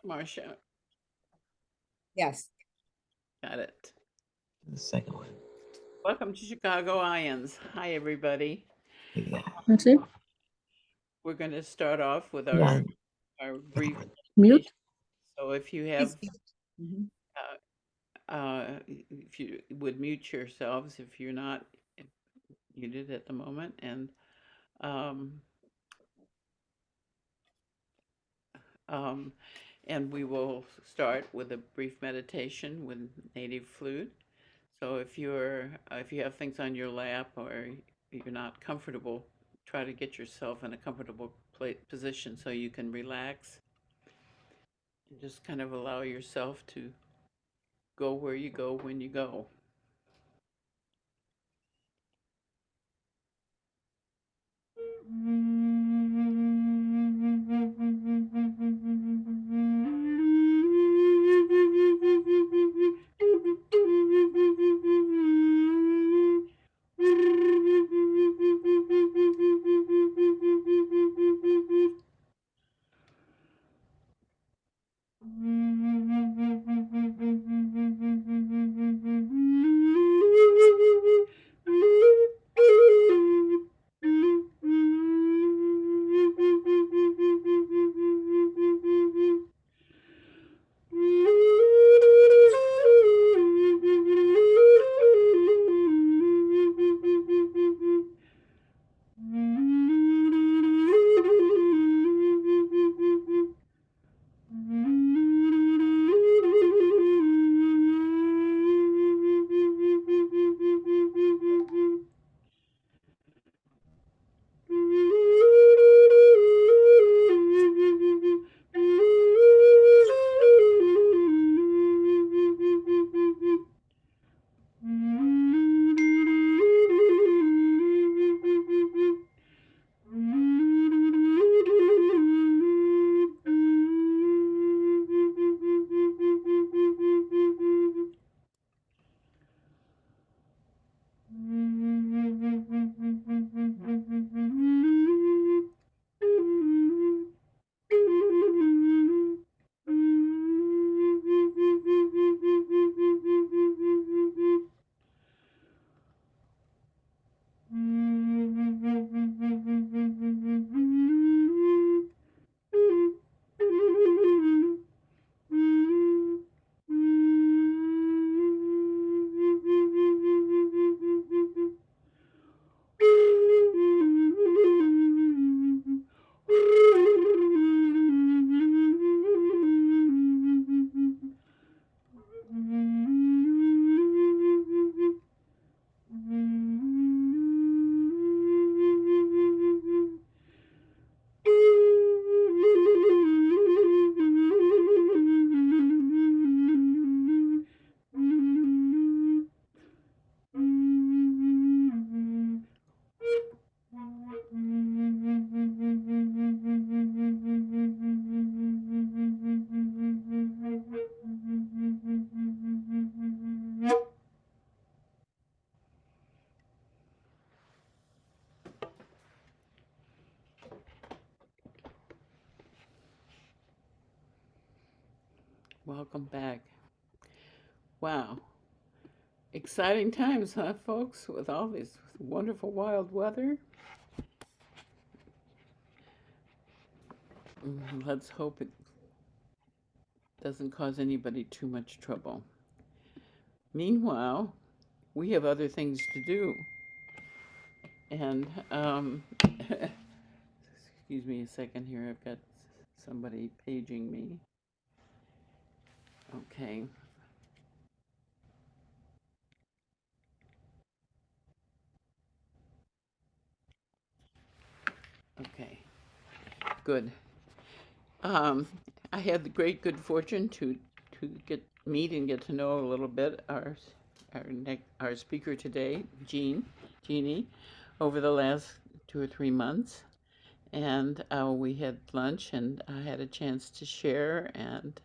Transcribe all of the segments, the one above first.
Marcia, Yes. got it. The second one. Welcome to Chicago IANDS. Hi, everybody. Yeah. That's it. We're going to start off with Yeah. our brief Mute. meditation. So if you have, if you would mute yourselves if you're not muted at the moment, um, and we will start with a brief meditation with native flute. So if you have things on your lap or you're not comfortable, try to get yourself in a comfortable position so you can relax and just kind of allow yourself to go where you go when you go. Welcome back. Wow. Exciting times, huh, folks, with all this wonderful wild weather. Let's hope it doesn't cause anybody too much trouble. Meanwhile, we have other things to do. And, excuse me a second here, I've got somebody paging me. Okay. Okay. Good. I had the great good fortune to meet and get to know a little bit our speaker today, Jeannie, over the last 2 or 3 months, and we had lunch, and I had a chance to share, and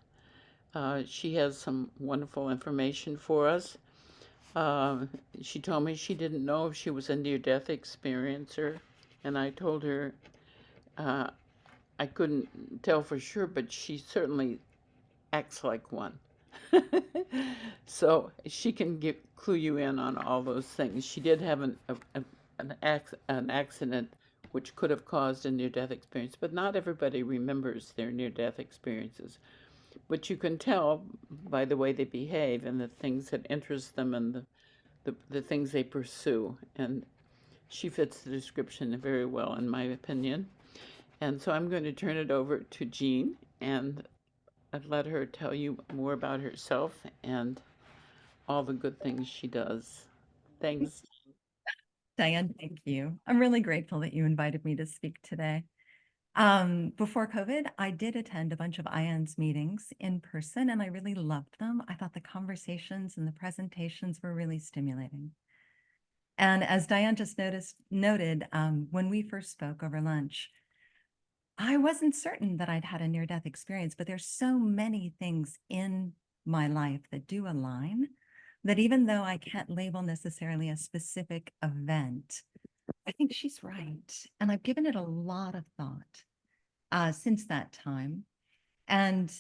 she has some wonderful information for us. She told me she didn't know if she was a near-death experiencer, and I told her I couldn't tell for sure, but she certainly acts like one. So she can clue you in on all those things. She did have an accident which could have caused a near-death experience, but not everybody remembers their near-death experiences. But you can tell by the way they behave and the things that interest them and the things they pursue. And she fits the description very well, in my opinion. And so I'm going to turn it over to Jeanne, and I'd let her tell you more about herself and all the good things she does. Thanks. Diane, thank you. I'm really grateful that you invited me to speak today. Before COVID, I did attend a bunch of IANDS meetings in person, and I really loved them. I thought the conversations and the presentations were really stimulating. And as Diane just noted, when we first spoke over lunch, I wasn't certain that I'd had a near-death experience, but there's so many things in my life that do align that even though I can't label necessarily a specific event, I think she's right. And I've given it a lot of thought since that time. And,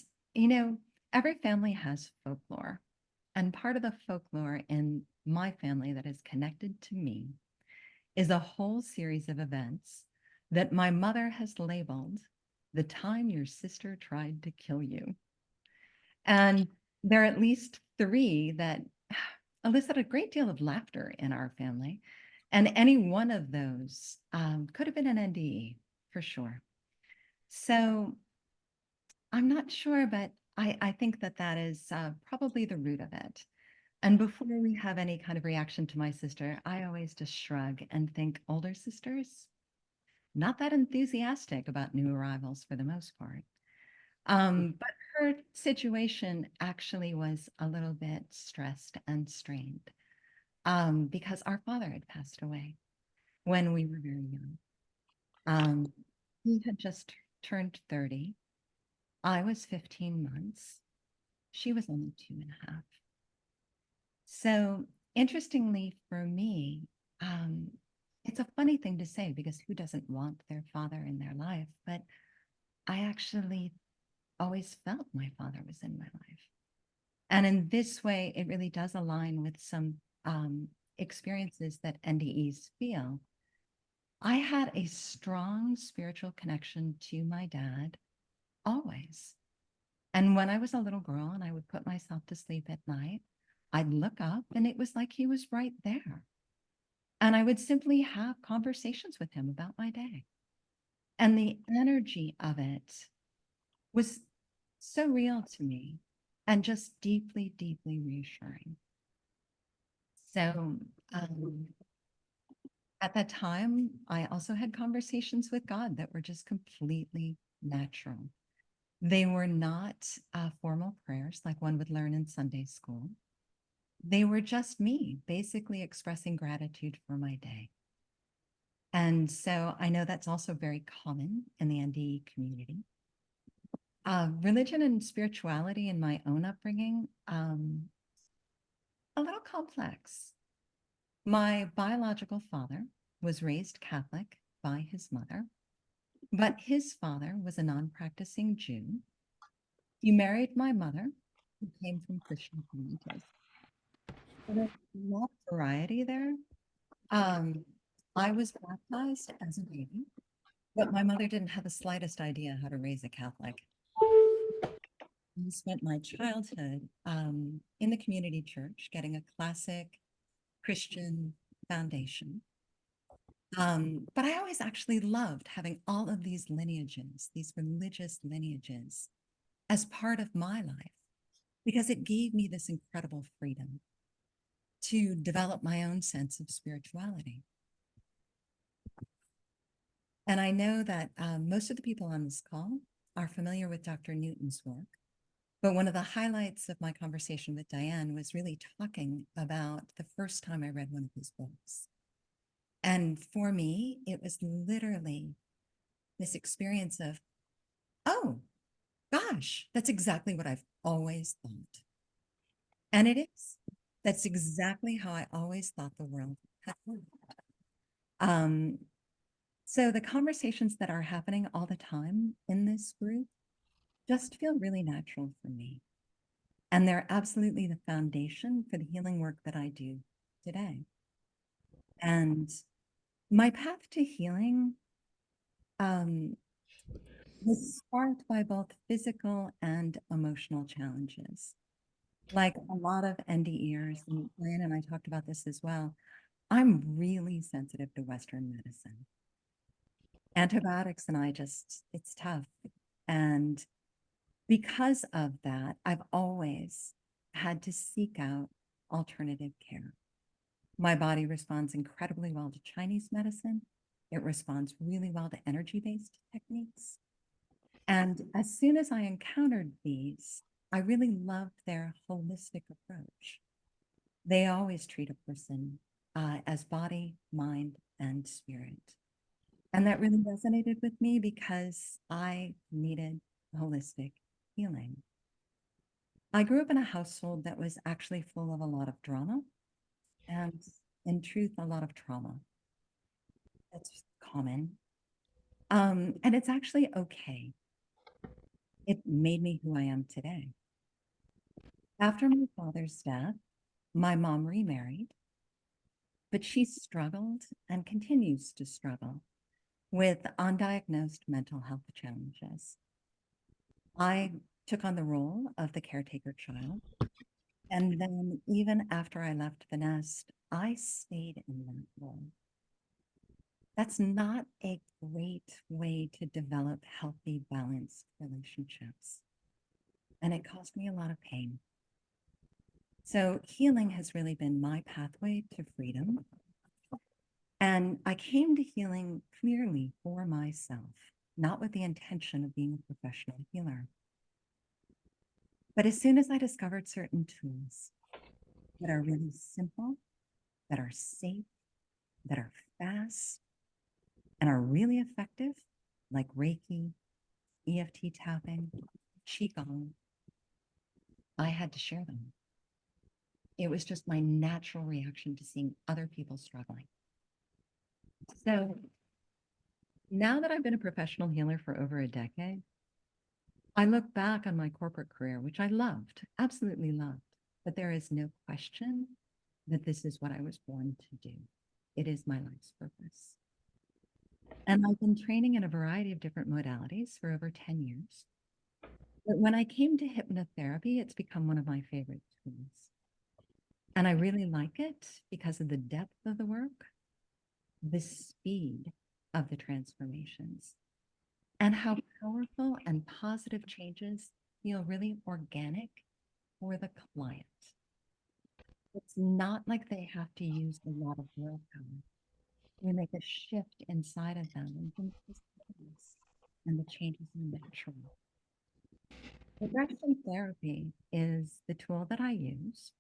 every family has folklore. And part of the folklore in my family that is connected to me is a whole series of events that my mother has labeled the time your sister tried to kill you. And there are at least three that elicit a great deal of laughter in our family. And any one of those could have been an NDE for sure. So I'm not sure, but I think that is probably the root of it. And before we have any kind of reaction to my sister, I always just shrug and think older sisters, not that enthusiastic about new arrivals for the most part. But her situation actually was a little bit stressed and strained because our father had passed away when we were very young. He had just turned 30. I was 15 months. She was only 2.5. So interestingly for me, it's a funny thing to say because who doesn't want their father in their life? But I actually always felt my father was in my life. And in this way, it really does align with some experiences that NDEs feel. I had a strong spiritual connection to my dad always. And when I was a little girl and I would put myself to sleep at night, I'd look up and it was like he was right there. And I would simply have conversations with him about my day. And the energy of it was so real to me and just deeply, deeply reassuring. So at that time, I also had conversations with God that were just completely natural. They were not formal prayers like one would learn in Sunday school. They were just me basically expressing gratitude for my day. And so I know that's also very common in the NDE community. Religion and spirituality in my own upbringing, a little complex. My biological father was raised Catholic by his mother, but his father was a non-practicing Jew. He married my mother, who came from Christian communities. So there's a lot of variety there. I was baptized as a baby, but my mother didn't have the slightest idea how to raise a Catholic. I spent my childhood in the community church, getting a classic Christian foundation. But I always actually loved having all of these lineages, these religious lineages, as part of my life, because it gave me this incredible freedom to develop my own sense of spirituality. And I know that most of the people on this call are familiar with Dr. Newton's work. But one of the highlights of my conversation with Diane was really talking about the first time I read one of his books. And for me, it was literally this experience of, oh, gosh, that's exactly what I've always thought. And it is. That's exactly how I always thought the world had worked. So the conversations that are happening all the time in this group just feel really natural for me. And they're absolutely the foundation for the healing work that I do today. And my path to healing was sparked by both physical and emotional challenges. Like a lot of NDEers, and Diane and I talked about this as well, I'm really sensitive to Western medicine. Antibiotics and it's tough. And because of that, I've always had to seek out alternative care. My body responds incredibly well to Chinese medicine. It responds really well to energy-based techniques. And as soon as I encountered these, I really loved their holistic approach. They always treat a person as body, mind, and spirit. And that really resonated with me because I needed holistic healing. I grew up in a household that was actually full of a lot of drama and, in truth, a lot of trauma. That's common. And it's actually okay. It made me who I am today. After my father's death, my mom remarried, but she struggled and continues to struggle with undiagnosed mental health challenges. I took on the role of the caretaker child. And then even after I left the nest, I stayed in that role. That's not a great way to develop healthy, balanced relationships. And it caused me a lot of pain. So healing has really been my pathway to freedom. And I came to healing clearly for myself, not with the intention of being a professional healer. But as soon as I discovered certain tools that are really simple, that are safe, that are fast, and are really effective, like Reiki, EFT tapping, Qigong, I had to share them. It was just my natural reaction to seeing other people struggling. So now that I've been a professional healer for over a decade, I look back on my corporate career, which I loved, absolutely loved, but there is no question that this is what I was born to do. It is my life's purpose. And I've been training in a variety of different modalities for over 10 years. But when I came to hypnotherapy, it's become one of my favorite tools. And I really like it because of the depth of the work, the speed of the transformations, and how powerful and positive changes feel really organic for the client. It's not like they have to use a lot of willpower. We make a shift inside of them and things just happen, and the changes are natural. Regression therapy is the tool that I use,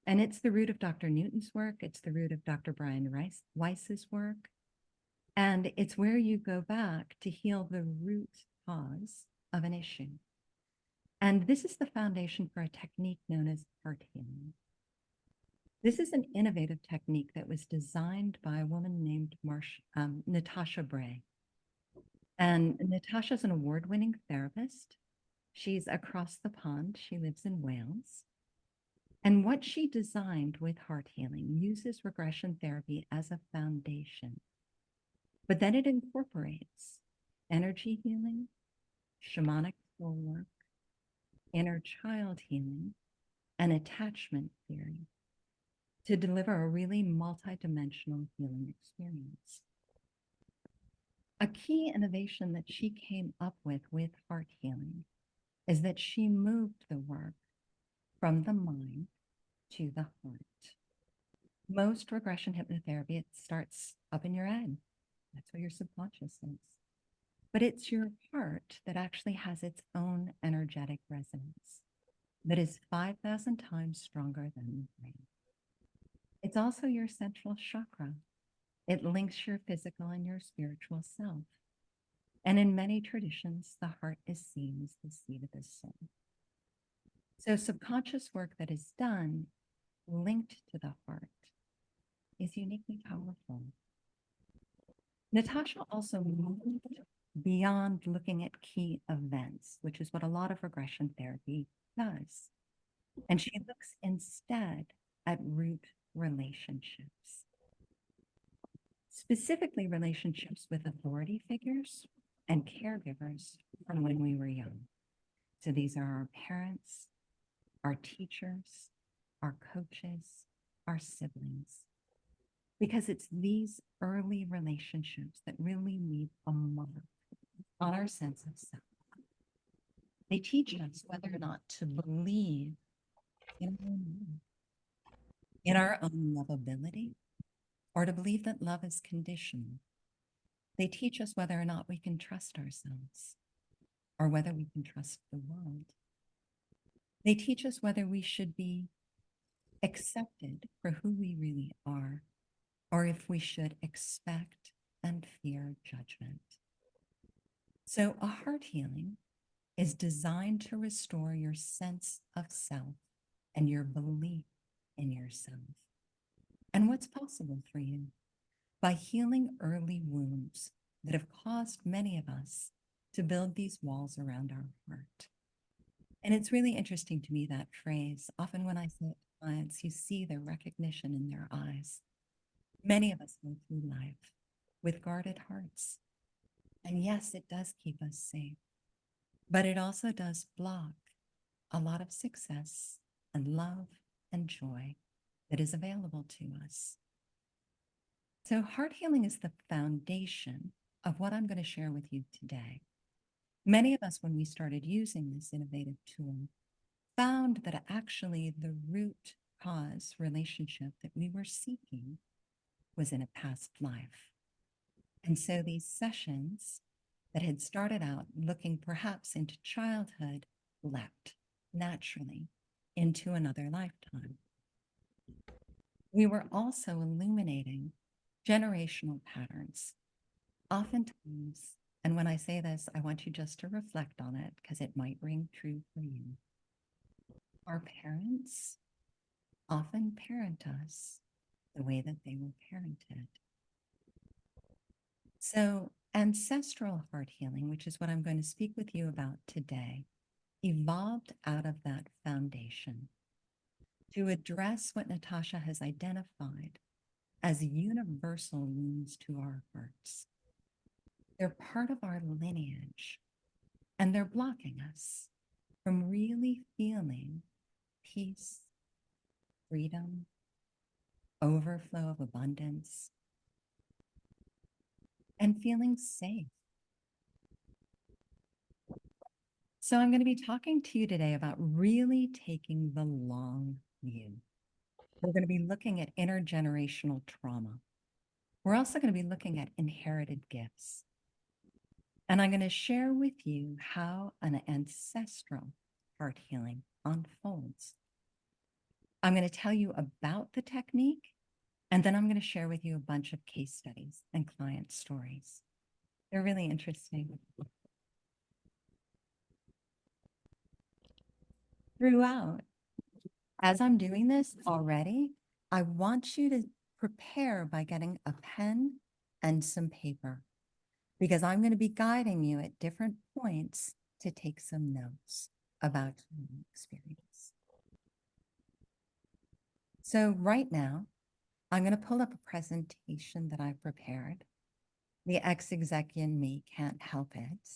and it's the root of Dr. Newton's work. It's the root of Dr. Brian Weiss's work. And it's where you go back to heal the root cause of an issue. And this is the foundation for a technique known as heart healing. This is an innovative technique that was designed by a woman named Natasha Bray. And Natasha's an award-winning therapist. She's across the pond. She lives in Wales. And what she designed with heart healing uses regression therapy as a foundation. But then it incorporates energy healing, shamanic soul work, inner child healing, and attachment theory to deliver a really multidimensional healing experience. A key innovation that she came up with heart healing is that she moved the work from the mind to the heart. Most regression hypnotherapy, it starts up in your head. That's where your subconscious is. But it's your heart that actually has its own energetic resonance that is 5,000 times stronger than the brain. It's also your central chakra. It links your physical and your spiritual self. And in many traditions, the heart is seen as the seat of the soul. So subconscious work that is done linked to the heart is uniquely powerful. Natasha also moved beyond looking at key events, which is what a lot of regression therapy does. And she looks instead at root relationships, specifically relationships with authority figures and caregivers from when we were young. So these are our parents, our teachers, our coaches, our siblings, because it's these early relationships that really leave a mark on our sense of self. They teach us whether or not to believe in our own lovability, or to believe that love is conditional. They teach us whether or not we can trust ourselves, or whether we can trust the world. They teach us whether we should be accepted for who we really are, or if we should expect and fear judgment. So a heart healing is designed to restore your sense of self and your belief in yourself and what's possible for you by healing early wounds that have caused many of us to build these walls around our heart. And it's really interesting to me, that phrase. Often when I say it to clients, you see the recognition in their eyes. Many of us go through life with guarded hearts. And yes, it does keep us safe, but it also does block a lot of success and love and joy that is available to us. So heart healing is the foundation of what I'm going to share with you today. Many of us, when we started using this innovative tool, found that actually the root cause relationship that we were seeking was in a past life. And so these sessions that had started out looking perhaps into childhood leapt naturally into another lifetime. We were also illuminating generational patterns, oftentimes. And when I say this, I want you just to reflect on it because it might ring true for you. Our parents often parent us the way that they were parented. So ancestral heart healing, which is what I'm going to speak with you about today, evolved out of that foundation to address what Natasha has identified as universal wounds to our hearts. They're part of our lineage, and they're blocking us from really feeling peace, freedom, overflow of abundance, and feeling safe. So I'm going to be talking to you today about really taking the long view. We're going to be looking at intergenerational trauma. We're also going to be looking at inherited gifts. And I'm going to share with you how an ancestral heart healing unfolds. I'm going to tell you about the technique, and then I'm going to share with you a bunch of case studies and client stories. They're really interesting. Throughout, as I'm doing this already, I want you to prepare by getting a pen and some paper, because I'm going to be guiding you at different points to take some notes about your experience. So right now, I'm going to pull up a presentation that I prepared. The ex-exec in me can't help it.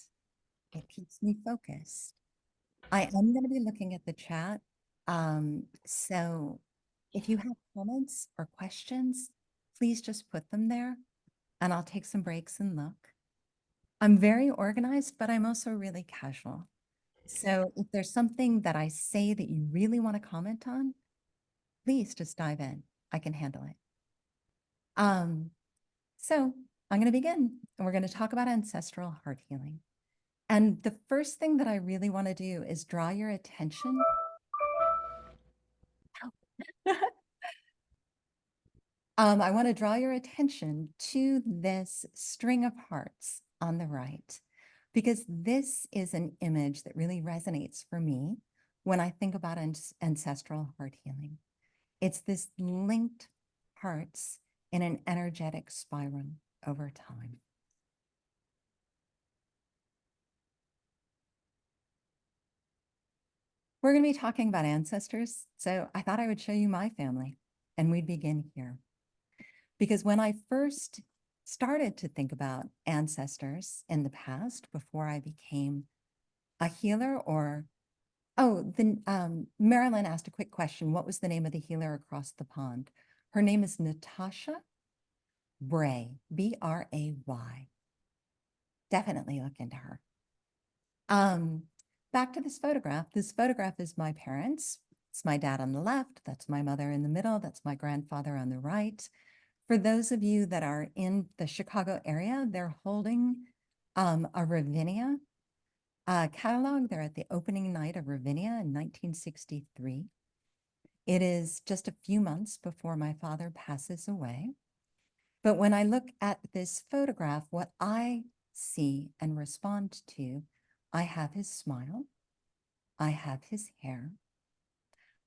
It keeps me focused. I am going to be looking at the chat. So if you have comments or questions, please just put them there and I'll take some breaks and look. I'm very organized, but I'm also really casual. So if there's something that I say that you really want to comment on, please just dive in. I can handle it. So I'm going to begin, and we're going to talk about ancestral heart healing. And the first thing that I really want to do is draw your attention. I want to draw your attention to this string of hearts on the right, because this is an image that really resonates for me when I think about ancestral heart healing. It's this linked hearts in an energetic spiral over time. We're going to be talking about ancestors, so I thought I would show you my family, and we'd begin here. Because when I first started to think about ancestors in the past, before I became a healer, Marilyn asked a quick question. What was the name of the healer across the pond? Her name is Natasha Bray, Bray. Definitely look into her. Back to this photograph. This photograph is my parents. It's my dad on the left. That's my mother in the middle. That's my grandfather on the right. For those of you that are in the Chicago area, they're holding a Ravinia catalog. They're at the opening night of Ravinia in 1963. It is just a few months before my father passes away. But when I look at this photograph, what I see and respond to, I have his smile. I have his hair.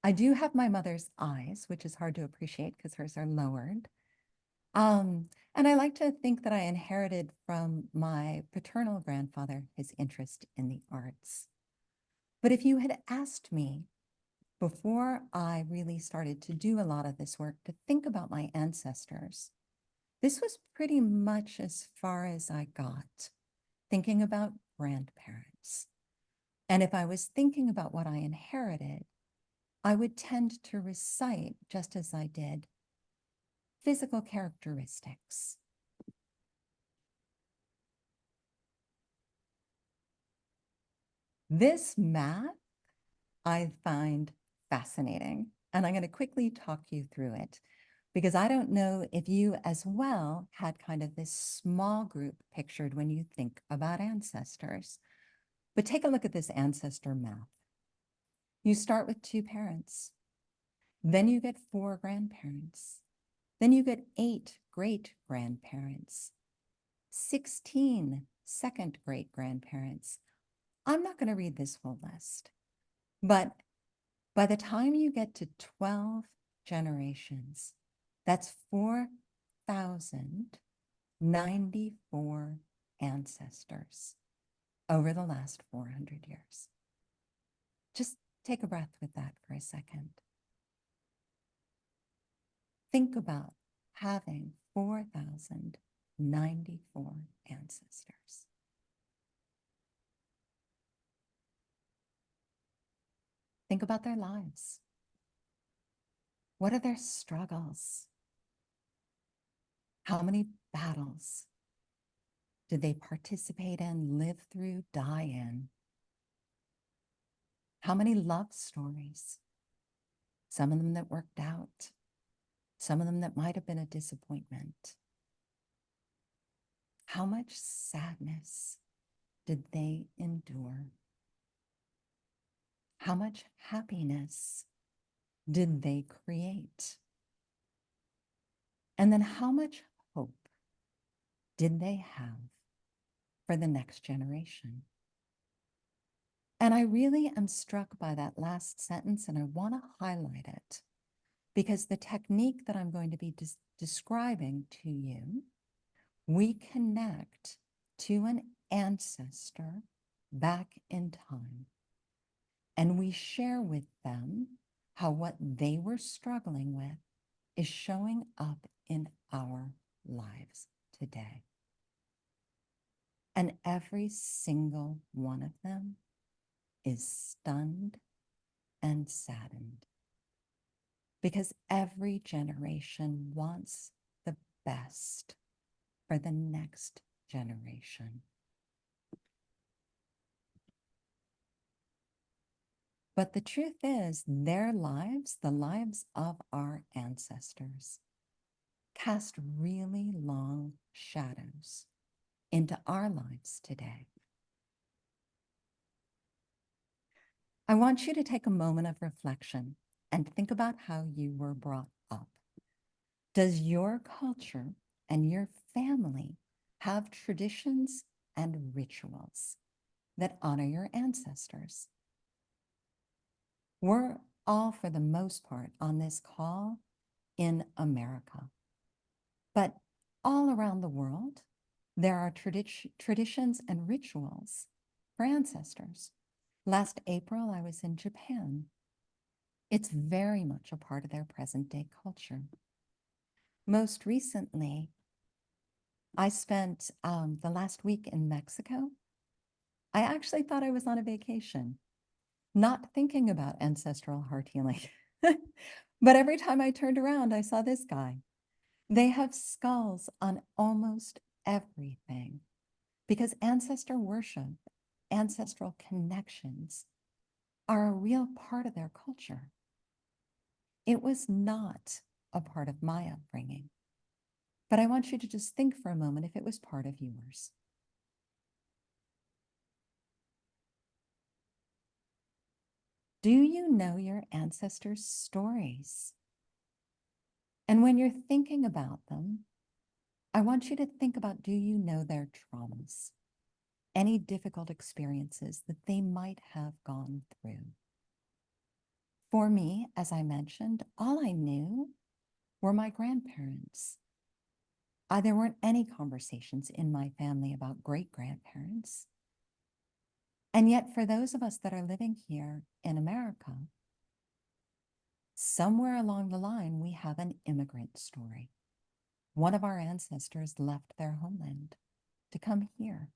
I do have my mother's eyes, which is hard to appreciate because hers are lowered. And I like to think that I inherited from my paternal grandfather his interest in the arts. But if you had asked me before I really started to do a lot of this work to think about my ancestors, this was pretty much as far as I got, thinking about grandparents. And if I was thinking about what I inherited, I would tend to recite, just as I did, physical characteristics. This map I find fascinating, and I'm going to quickly talk you through it because I don't know if you as well had kind of this small group pictured when you think about ancestors. But take a look at this ancestor map. You start with 2 parents, then you get 4 grandparents, then you get 8 great-grandparents, 16 second great-grandparents. I'm not going to read this whole list, but by the time you get to 12 generations, that's 4,094 ancestors over the last 400 years. Just take a breath with that for a second. Think about having 4,094 ancestors. Think about their lives. What are their struggles? How many battles did they participate in, live through, die in? How many love stories? Some of them that worked out, some of them that might have been a disappointment. How much sadness did they endure? How much happiness did they create? And then how much hope did they have for the next generation? And I really am struck by that last sentence, and I want to highlight it because the technique that I'm going to be describing to you, we connect to an ancestor back in time, and we share with them how what they were struggling with is showing up in our lives today. And every single one of them is stunned and saddened because every generation wants the best for the next generation. But the truth is, their lives, the lives of our ancestors, cast really long shadows into our lives today. I want you to take a moment of reflection and think about how you were brought up. Does your culture and your family have traditions and rituals that honor your ancestors? We're all, for the most part, on this call in America. But all around the world, there are traditions and rituals for ancestors. Last April, I was in Japan. It's very much a part of their present day culture. Most recently, I spent the last week in Mexico. I actually thought I was on a vacation, not thinking about ancestral heart healing. But every time I turned around, I saw this guy. They have skulls on almost everything because ancestor worship, ancestral connections are a real part of their culture. It was not a part of my upbringing, but I want you to just think for a moment if it was part of yours. Do you know your ancestors' stories? And when you're thinking about them, I want you to think about, do you know their traumas? Any difficult experiences that they might have gone through? For me, as I mentioned, all I knew were my grandparents. There weren't any conversations in my family about great-grandparents. And yet, for those of us that are living here in America, somewhere along the line, we have an immigrant story. One of our ancestors left their homeland to come here,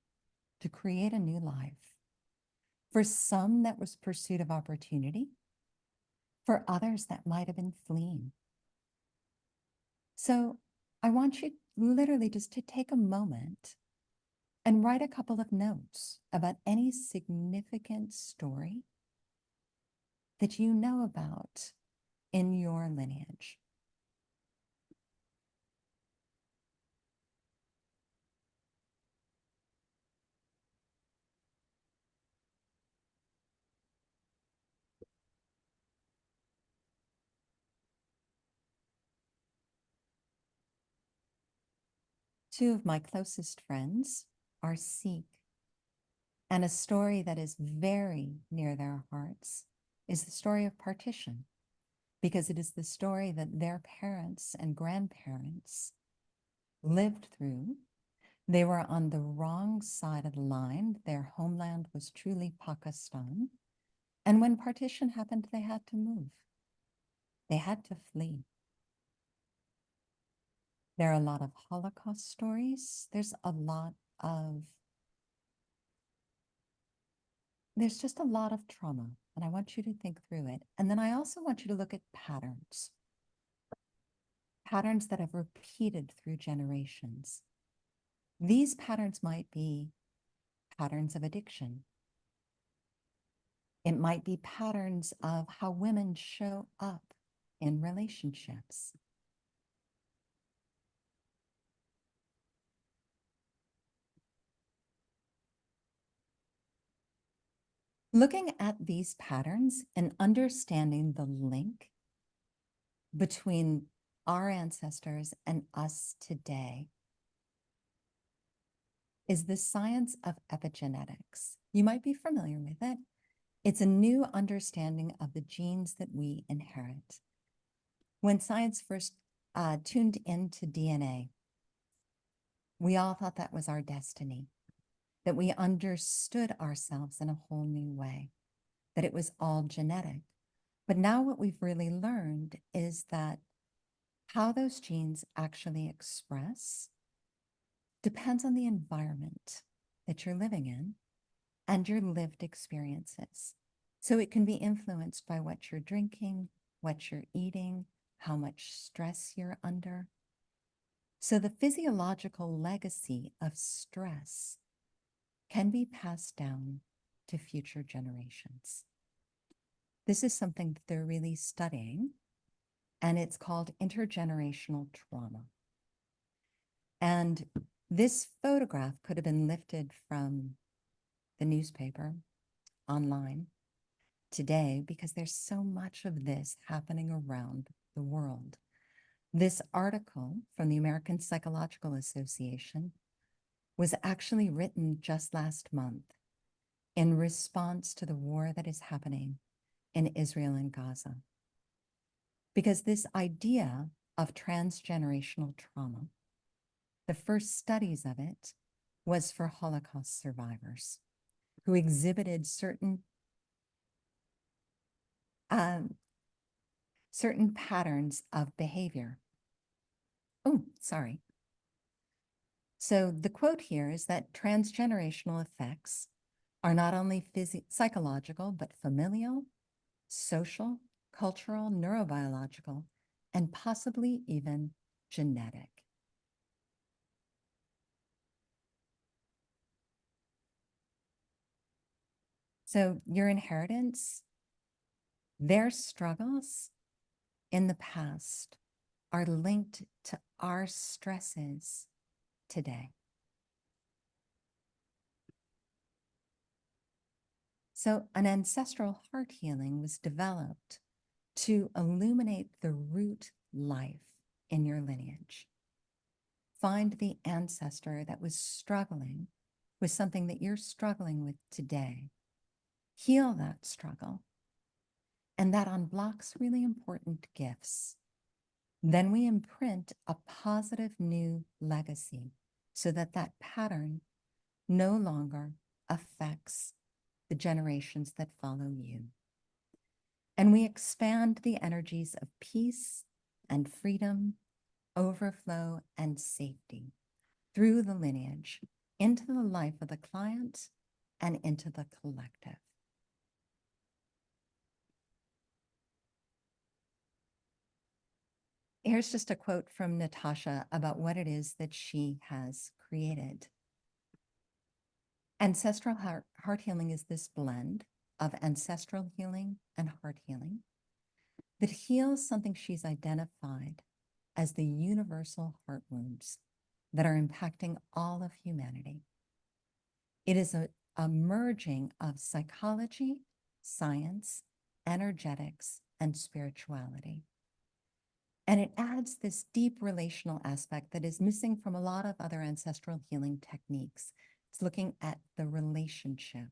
to create a new life. For some, that was pursuit of opportunity. For others, that might have been fleeing. So I want you literally just to take a moment and write a couple of notes about any significant story that you know about in your lineage. Two of my closest friends are Sikh, and a story that is very near their hearts is the story of partition, because it is the story that their parents and grandparents lived through. They were on the wrong side of the line. Their homeland was truly Pakistan. And when partition happened, they had to move. They had to flee. There are a lot of Holocaust stories. There's just a lot of trauma, and I want you to think through it. And then I also want you to look at patterns that have repeated through generations. These patterns might be patterns of addiction. It might be patterns of how women show up in relationships. Looking at these patterns and understanding the link between our ancestors and us today is the science of epigenetics. You might be familiar with it. It's a new understanding of the genes that we inherit. When science first tuned into DNA, we all thought that was our destiny, that we understood ourselves in a whole new way, that it was all genetic. But now what we've really learned is that how those genes actually express depends on the environment that you're living in and your lived experiences. So it can be influenced by what you're drinking, what you're eating, how much stress you're under. So the physiological legacy of stress can be passed down to future generations. This is something that they're really studying, and it's called intergenerational trauma. And this photograph could have been lifted from the newspaper online today because there's so much of this happening around the world. This article from the American Psychological Association was actually written just last month in response to the war that is happening in Israel and Gaza. Because this idea of transgenerational trauma, the first studies of it was for Holocaust survivors who exhibited certain certain patterns of behavior. Oh, sorry. So the quote here is that transgenerational effects are not only psychological, but familial, social, cultural, neurobiological, and possibly even genetic. So your inheritance, their struggles in the past are linked to our stresses today. So an ancestral heart healing was developed to illuminate the root life in your lineage. Find the ancestor that was struggling with something that you're struggling with today. Heal that struggle. And that unblocks really important gifts. Then we imprint a positive new legacy so that that pattern no longer affects the generations that follow you. And we expand the energies of peace and freedom, overflow and safety through the lineage into the life of the client and into the collective. Here's just a quote from Natasha about what it is that she has created. Ancestral heart healing is this blend of ancestral healing and heart healing that heals something she's identified as the universal heart wounds that are impacting all of humanity. It is a merging of psychology, science, energetics, and spirituality. And it adds this deep relational aspect that is missing from a lot of other ancestral healing techniques. It's looking at the relationship.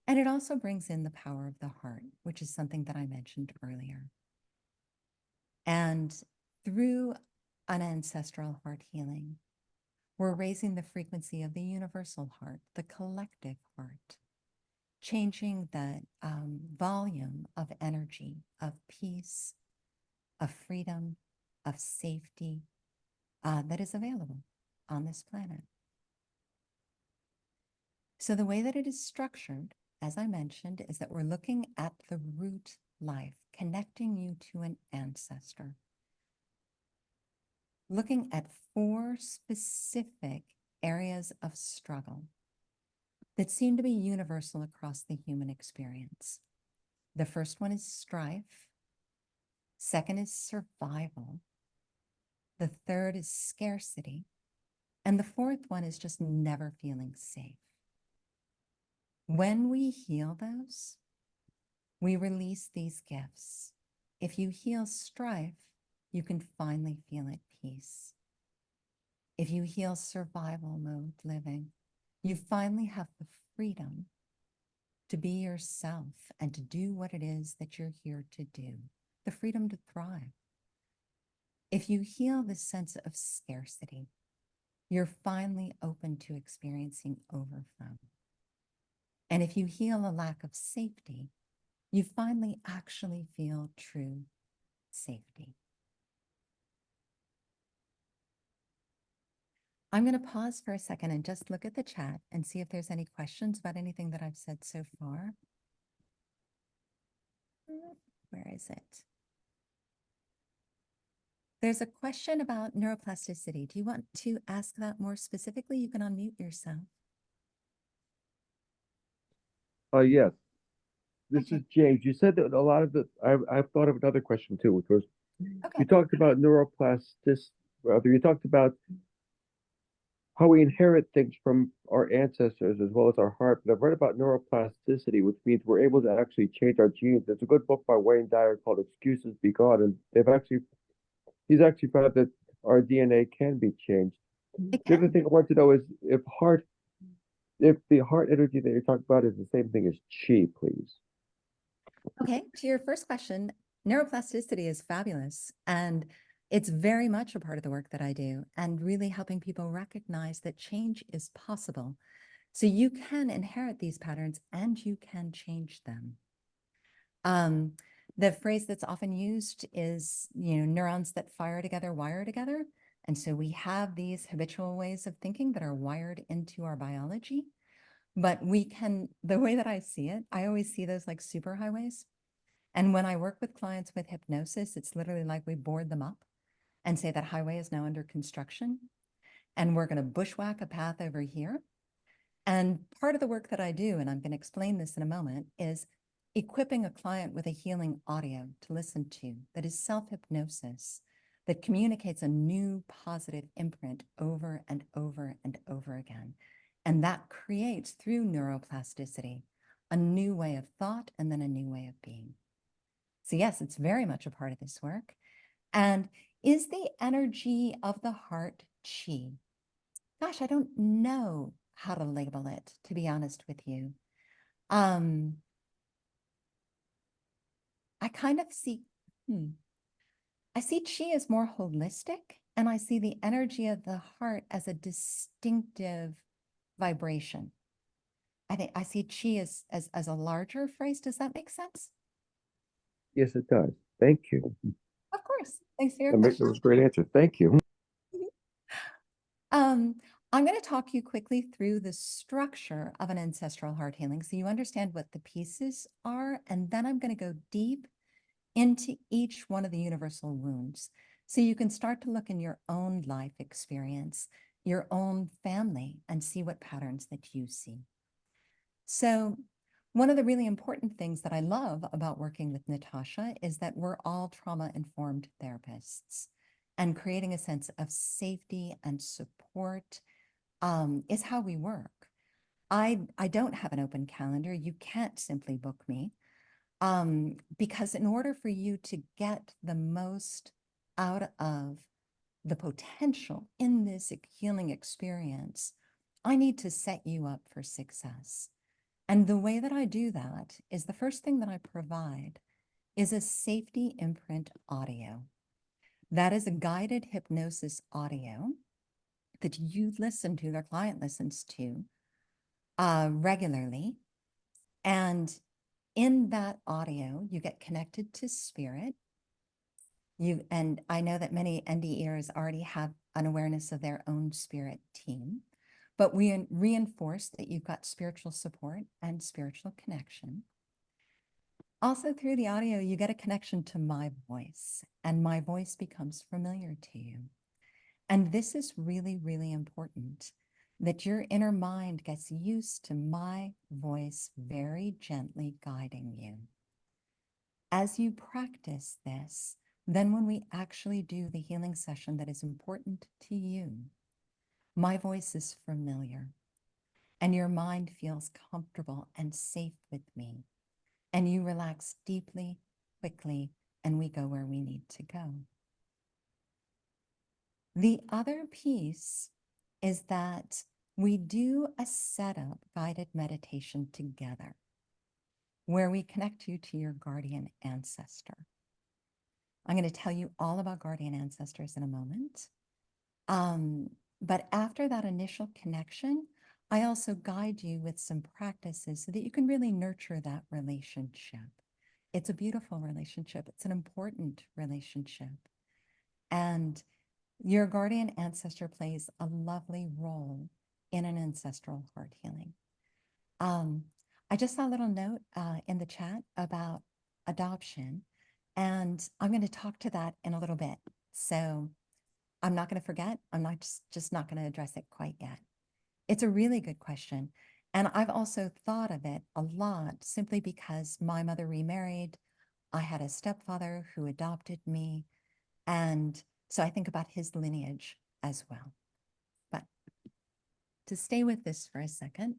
And it also brings in the power of the heart, which is something that I mentioned earlier. And through an ancestral heart healing, we're raising the frequency of the universal heart, the collective heart, changing the volume of energy, of peace, of freedom, of safety that is available on this planet. So the way that it is structured, as I mentioned, is that we're looking at the root life, connecting you to an ancestor, looking at 4 specific areas of struggle that seem to be universal across the human experience. The first one is strife. Second is survival. The third is scarcity. And the fourth one is just never feeling safe. When we heal those, we release these gifts. If you heal strife, you can finally feel at peace. If you heal survival mode living, you finally have the freedom to be yourself and to do what it is that you're here to do, the freedom to thrive. If you heal this sense of scarcity, you're finally open to experiencing overflow. And if you heal a lack of safety, you finally actually feel true safety. I'm going to pause for a second and just look at the chat and see if there's any questions about anything that I've said so far. Where is it? There's a question about neuroplasticity. Do you want to ask that more specifically? You can unmute yourself. Yes. This Okay. is James. You said that a lot of the, I've thought of another question too, which was, Okay. you talked about you talked about how we inherit things from our ancestors as well as our heart. But I've read about neuroplasticity, which means we're able to actually change our genes. There's a good book by Wayne Dyer called Excuses Be God, and he's actually found that our DNA can be changed. The other thing I want to know is if the heart energy that you're talking about is the same thing as chi, please. Okay, to your first question, neuroplasticity is fabulous, and it's very much a part of the work that I do, and really helping people recognize that change is possible. So you can inherit these patterns and you can change them. The phrase that's often used is, neurons that fire together wire together. And so we have these habitual ways of thinking that are wired into our biology. But the way that I see it, I always see those like superhighways. And when I work with clients with hypnosis, it's literally like we board them up and say that highway is now under construction. And we're going to bushwhack a path over here. And part of the work that I do, and I'm going to explain this in a moment, is equipping a client with a healing audio to listen to that is self-hypnosis, that communicates a new positive imprint over and over and over again. And that creates, through neuroplasticity, a new way of thought and then a new way of being. So yes, it's very much a part of this work. And is the energy of the heart chi? Gosh, I don't know how to label it, to be honest with you. I kind of see, I see chi as more holistic, and I see the energy of the heart as a distinctive vibration. I think I see chi as a larger phrase. Does that make sense? Yes, it does. Thank you. Of course. Thanks for your That question. was a great answer. Thank you. I'm going to talk you quickly through the structure of an ancestral heart healing so you understand what the pieces are, and then I'm going to go deep into each one of the universal wounds so you can start to look in your own life experience, your own family, and see what patterns that you see. So one of the really important things that I love about working with Natasha is that we're all trauma-informed therapists, and creating a sense of safety and support is how we work. I don't have an open calendar. You can't simply book me because in order for you to get the most out of the potential in this healing experience, I need to set you up for success. And the way that I do that is the first thing that I provide is a safety imprint audio. That is a guided hypnosis audio that you listen to, their client listens to regularly. And in that audio, you get connected to spirit. And I know that many NDEers already have an awareness of their own spirit team, but we reinforce that you've got spiritual support and spiritual connection. Also through the audio, you get a connection to my voice, and my voice becomes familiar to you. And this is really, really important, that your inner mind gets used to my voice very gently guiding you. As you practice this, then when we actually do the healing session that is important to you, my voice is familiar, and your mind feels comfortable and safe with me, and you relax deeply, quickly, and we go where we need to go. The other piece is that we do a setup guided meditation together where we connect you to your guardian ancestor. I'm going to tell you all about guardian ancestors in a moment. But after that initial connection, I also guide you with some practices so that you can really nurture that relationship. It's a beautiful relationship. It's an important relationship. And your guardian ancestor plays a lovely role in an ancestral heart healing. I just saw a little note in the chat about adoption, and I'm going to talk to that in a little bit. So I'm not going to forget. I'm not just not going to address it quite yet. It's a really good question. And I've also thought of it a lot simply because my mother remarried. I had a stepfather who adopted me. And so I think about his lineage as well. But to stay with this for a second,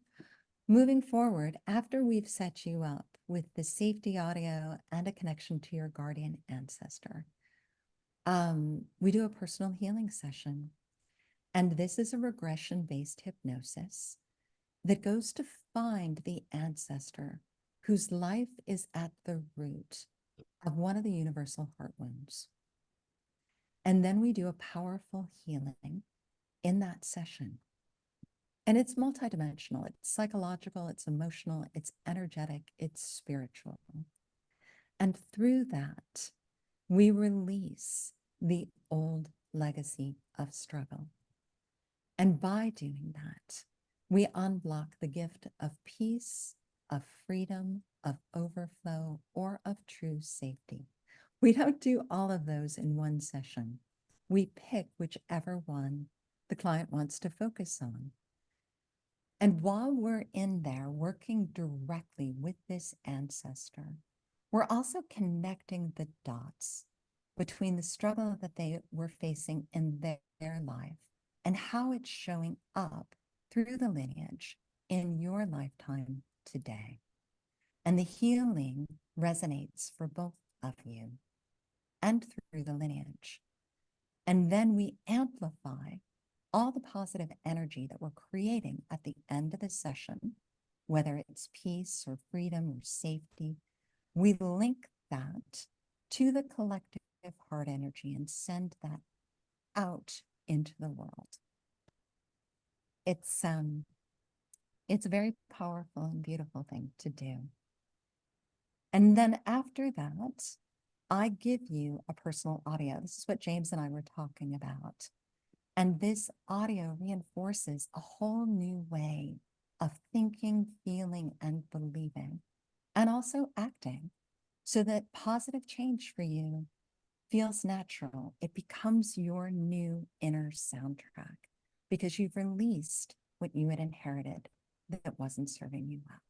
moving forward, after we've set you up with the safety audio and a connection to your guardian ancestor, we do a personal healing session. And this is a regression-based hypnosis that goes to find the ancestor whose life is at the root of one of the universal heart wounds. And then we do a powerful healing in that session. And it's multidimensional. It's psychological, it's emotional, it's energetic, it's spiritual. And through that, we release the old legacy of struggle. And by doing that, we unblock the gift of peace, of freedom, of overflow, or of true safety. We don't do all of those in one session. We pick whichever one the client wants to focus on. And while we're in there working directly with this ancestor, we're also connecting the dots between the struggle that they were facing in their life and how it's showing up through the lineage in your lifetime today. And the healing resonates for both of you and through the lineage. And then we amplify all the positive energy that we're creating at the end of the session, whether it's peace or freedom or safety. We link that to the collective heart energy and send that out into the world. It's a very powerful and beautiful thing to do. And then after that, I give you a personal audio. This is what James and I were talking about. And this audio reinforces a whole new way of thinking, feeling, and believing, and also acting, so that positive change for you feels natural. It becomes your new inner soundtrack because you've released what you had inherited that wasn't serving you well.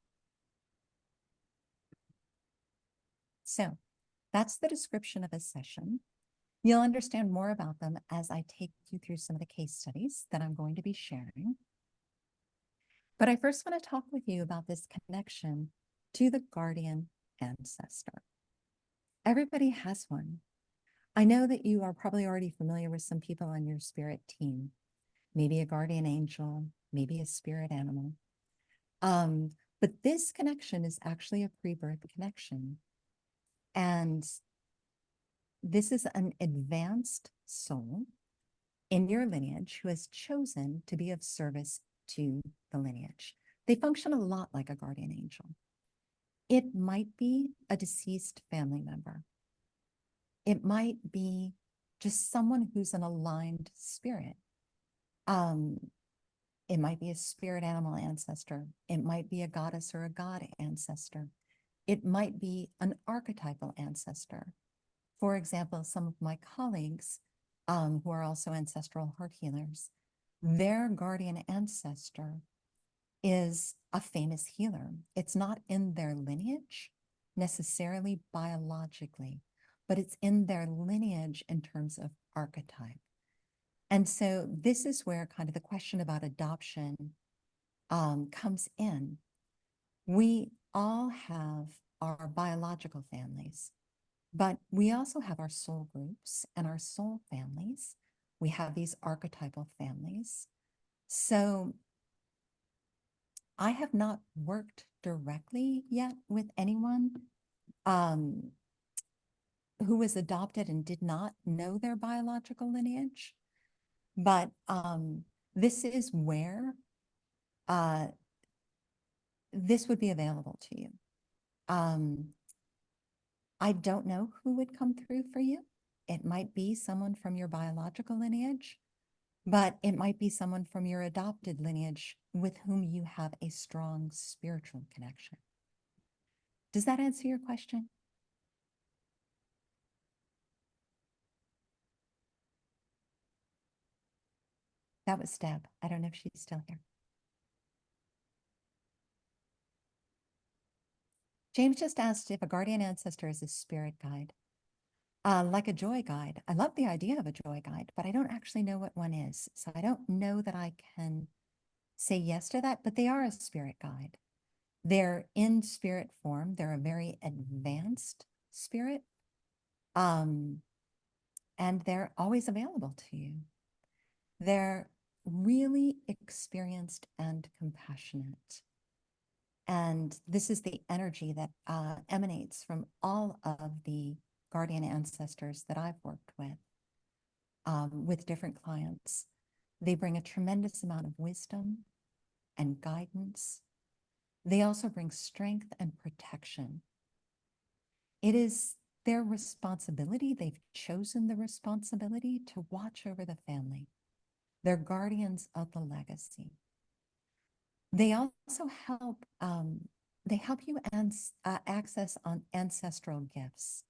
So that's the description of a session. You'll understand more about them as I take you through some of the case studies that I'm going to be sharing. But I first want to talk with you about this connection to the guardian ancestor. Everybody has one. I know that you are probably already familiar with some people on your spirit team, maybe a guardian angel, maybe a spirit animal. But this connection is actually a pre-birth connection. And this is an advanced soul in your lineage who has chosen to be of service to the lineage. They function a lot like a guardian angel. It might be a deceased family member. It might be just someone who's an aligned spirit. It might be a spirit animal ancestor. It might be a goddess or a god ancestor. It might be an archetypal ancestor. For example, some of my colleagues who are also ancestral heart healers, their guardian ancestor is a famous healer. It's not in their lineage necessarily biologically, but it's in their lineage in terms of archetype. And so this is where kind of the question about adoption comes in. We all have our biological families, but we also have our soul groups and our soul families. We have these archetypal families. So I have not worked directly yet with anyone who was adopted and did not know their biological lineage. But this is where this would be available to you. I don't know who would come through for you. It might be someone from your biological lineage, but it might be someone from your adopted lineage with whom you have a strong spiritual connection. Does that answer your question? That was Deb. I don't know if she's still here. James just asked if a guardian ancestor is a spirit guide. Like a joy guide. I love the idea of a joy guide, but I don't actually know what one is. So I don't know that I can say yes to that, but they are a spirit guide. They're in spirit form. They're a very advanced spirit. And they're always available to you. They're really experienced and compassionate. And this is the energy that emanates from all of the guardian ancestors that I've worked with different clients. They bring a tremendous amount of wisdom and guidance. They also bring strength and protection. it is their responsibility. They've chosen the responsibility to watch over the family. They're guardians of the legacy. They also help, they help you access on ancestral gifts.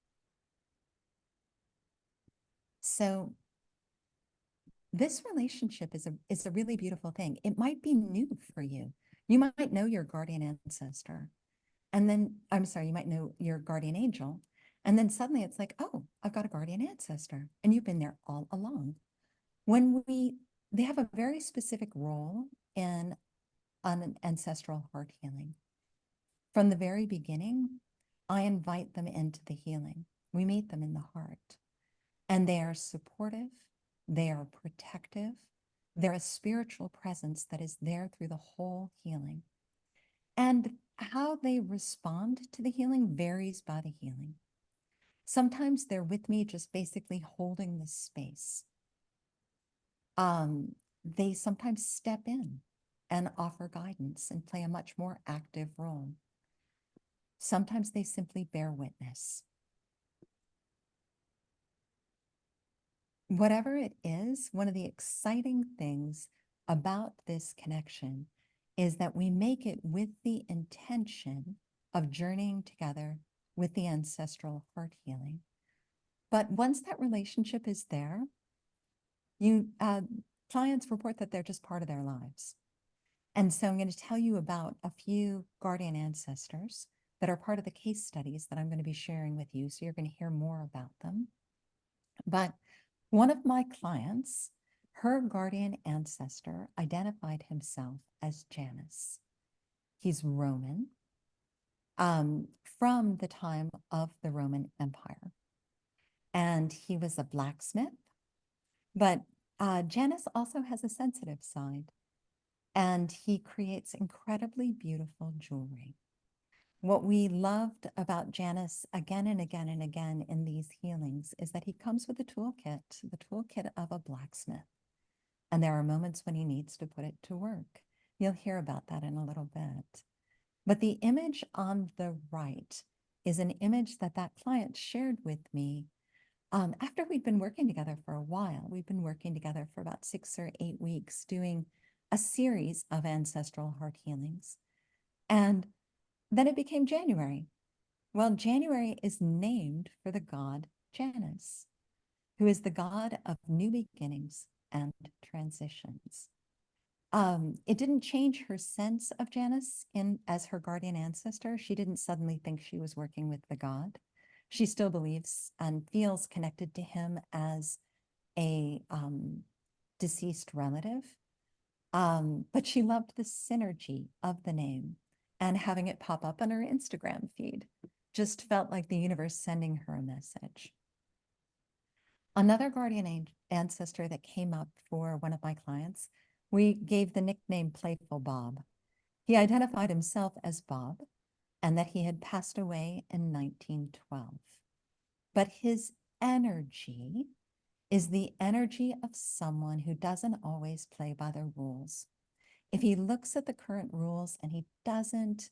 So this relationship is a really beautiful thing. It might be new for you. You might know your guardian ancestor, and then, I'm sorry, you might know your guardian angel, and then suddenly it's like, oh, I've got a guardian ancestor, and you've been there all along. They have a very specific role in an ancestral heart healing. From the very beginning, I invite them into the healing. We meet them in the heart, and they are supportive, they are protective, they're a spiritual presence that is there through the whole healing. And how they respond to the healing varies by the healing. Sometimes they're with me just basically holding the space. They sometimes step in and offer guidance and play a much more active role. Sometimes they simply bear witness. Whatever it is, one of the exciting things about this connection is that we make it with the intention of journeying together with the ancestral heart healing. But once that relationship is there, clients report that they're just part of their lives. And so I'm going to tell you about a few guardian ancestors that are part of the case studies that I'm going to be sharing with you. So you're going to hear more about them. But one of my clients, her guardian ancestor identified himself as Janus. He's Roman, from the time of the Roman Empire. And he was a blacksmith, but Janus also has a sensitive side, and he creates incredibly beautiful jewelry. What we loved about Janus again and again and again in these healings is that he comes with a toolkit, the toolkit of a blacksmith. And there are moments when he needs to put it to work. You'll hear about that in a little bit. But the image on the right is an image that client shared with me after we'd been working together for a while. We've been working together for about 6 or 8 weeks doing a series of ancestral heart healings. And then it became January. Well, January is named for the god Janus, who is the god of new beginnings and transitions. It didn't change her sense of Janus as her guardian ancestor. She didn't suddenly think she was working with the god. She still believes and feels connected to him as a deceased relative. But she loved the synergy of the name, and having it pop up on her Instagram feed just felt like the universe sending her a message. Another guardian ancestor that came up for one of my clients, we gave the nickname Playful Bob. He identified himself as Bob and that he had passed away in 1912. But his energy is the energy of someone who doesn't always play by the rules. If he looks at the current rules and he doesn't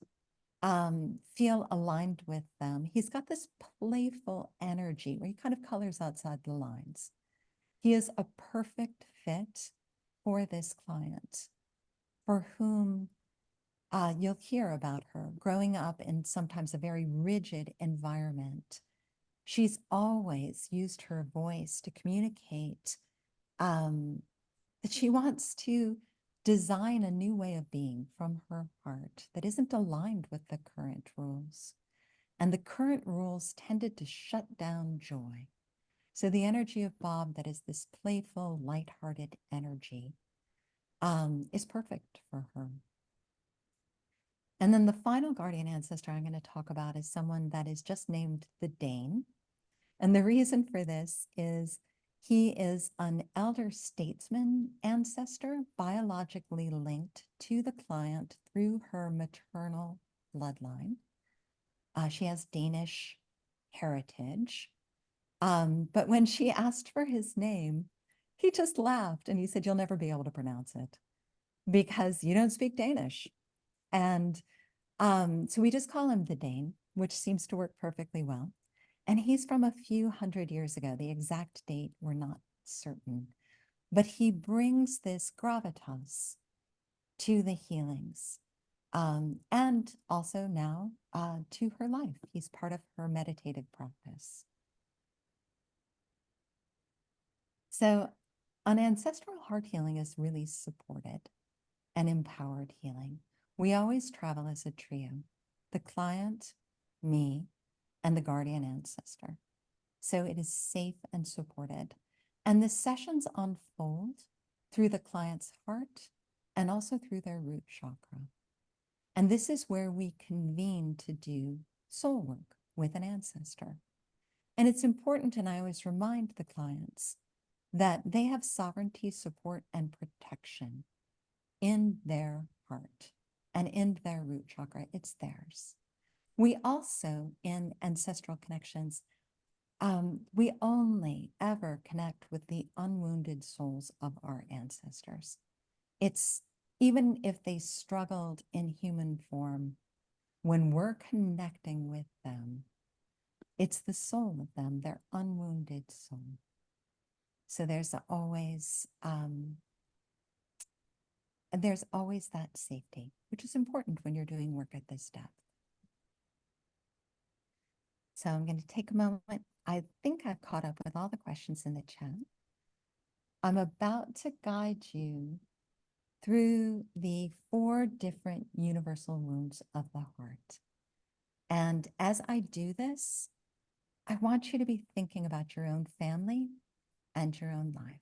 feel aligned with them, he's got this playful energy where he kind of colors outside the lines. He is a perfect fit for this client, for whom you'll hear about her growing up in sometimes a very rigid environment. She's always used her voice to communicate that she wants to design a new way of being from her heart that isn't aligned with the current rules. And the current rules tended to shut down joy. So the energy of Bob, that is this playful, lighthearted energy, is perfect for her. And then the final guardian ancestor I'm going to talk about is someone that is just named the Dane. And the reason for this is he is an elder statesman ancestor biologically linked to the client through her maternal bloodline. She has Danish heritage. But when she asked for his name, he just laughed and he said, "You'll never be able to pronounce it because you don't speak Danish." And so we just call him the Dane, which seems to work perfectly well. And he's from a few hundred years ago. The exact date, we're not certain. But he brings this gravitas to the healings, and also now to her life. He's part of her meditative practice. So an ancestral heart healing is really supported and empowered healing. We always travel as a trio, the client, me, and the guardian ancestor. So it is safe and supported. And the sessions unfold through the client's heart and also through their root chakra. And this is where we convene to do soul work with an ancestor. And it's important, and I always remind the clients that they have sovereignty, support, and protection in their heart and in their root chakra. It's theirs. We also, in ancestral connections, we only ever connect with the unwounded souls of our ancestors. It's even if they struggled in human form, when we're connecting with them, it's the soul of them, their unwounded soul. So there's always that safety, which is important when you're doing work at this depth. So I'm going to take a moment. I think I've caught up with all the questions in the chat. I'm about to guide you through the 4 different universal wounds of the heart. And as I do this, I want you to be thinking about your own family and your own life.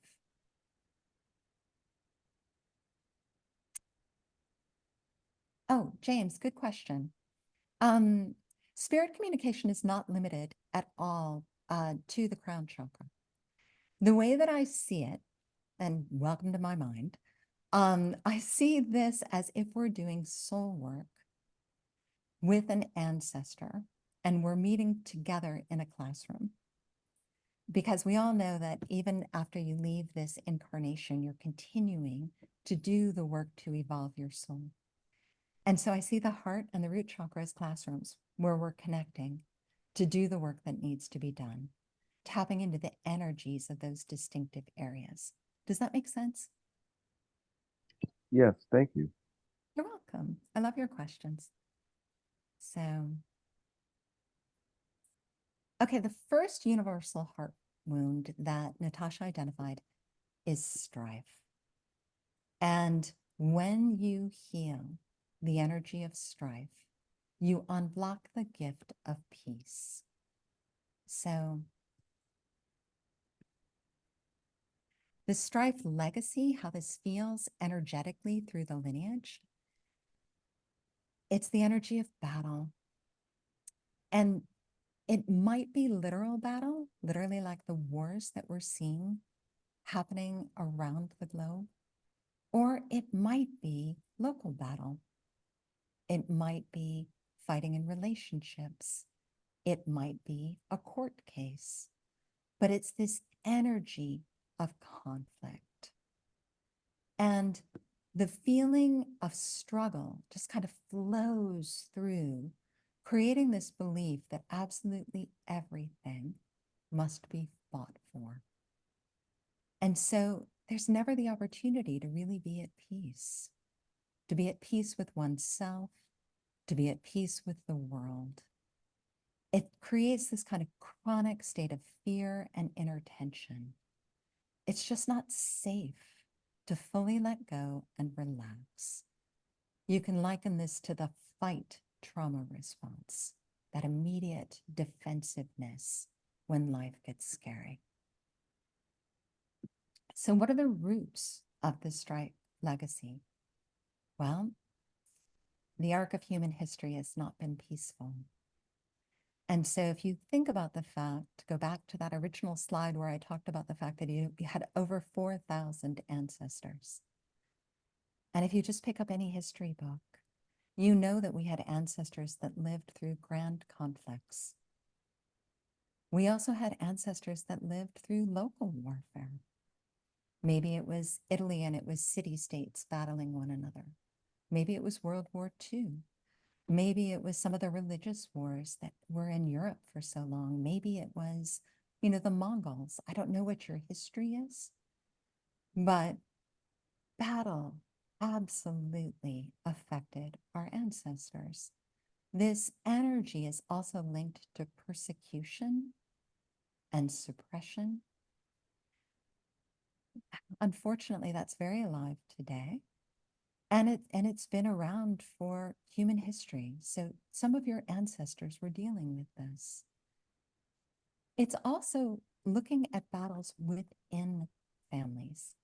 Oh, James, good question. Spirit communication is not limited at all to the crown chakra. The way that I see it, and welcome to my mind, I see this as if we're doing soul work with an ancestor and we're meeting together in a classroom. Because we all know that even after you leave this incarnation, you're continuing to do the work to evolve your soul. And so I see the heart and the root chakra as classrooms where we're connecting to do the work that needs to be done, tapping into the energies of those distinctive areas. Does that make sense? Yes, thank you. You're welcome. I love your questions. So, okay, the first universal heart wound that Natasha identified is strife. And when you heal the energy of strife, you unblock the gift of peace. So the strife legacy, how this feels energetically through the lineage, it's the energy of battle. And it might be literal battle, literally like the wars that we're seeing happening around the globe, or it might be local battle. It might be fighting in relationships. It might be a court case, but it's this energy of conflict. And the feeling of struggle just kind of flows through, creating this belief that absolutely everything must be fought for. And so there's never the opportunity to really be at peace, to be at peace with oneself, to be at peace with the world. It creates this kind of chronic state of fear and inner tension. It's just not safe to fully let go and relax. You can liken this to the fight trauma response, that immediate defensiveness when life gets scary. So what are the roots of the strife legacy? Well, the arc of human history has not been peaceful. And so if you think about the fact, go back to that original slide where I talked about the fact that you had over 4,000 ancestors. And if you just pick up any history book, you know that we had ancestors that lived through grand conflicts. We also had ancestors that lived through local warfare. Maybe it was Italy and it was city-states battling one another. Maybe it was World War II. Maybe it was some of the religious wars that were in Europe for so long. Maybe it was, you know, the Mongols. I don't know what your history is, but battle absolutely affected our ancestors. This energy is also linked to persecution and suppression. Unfortunately, that's very alive today. And it's been around for human history. So some of your ancestors were dealing with this. It's also looking at battles within families.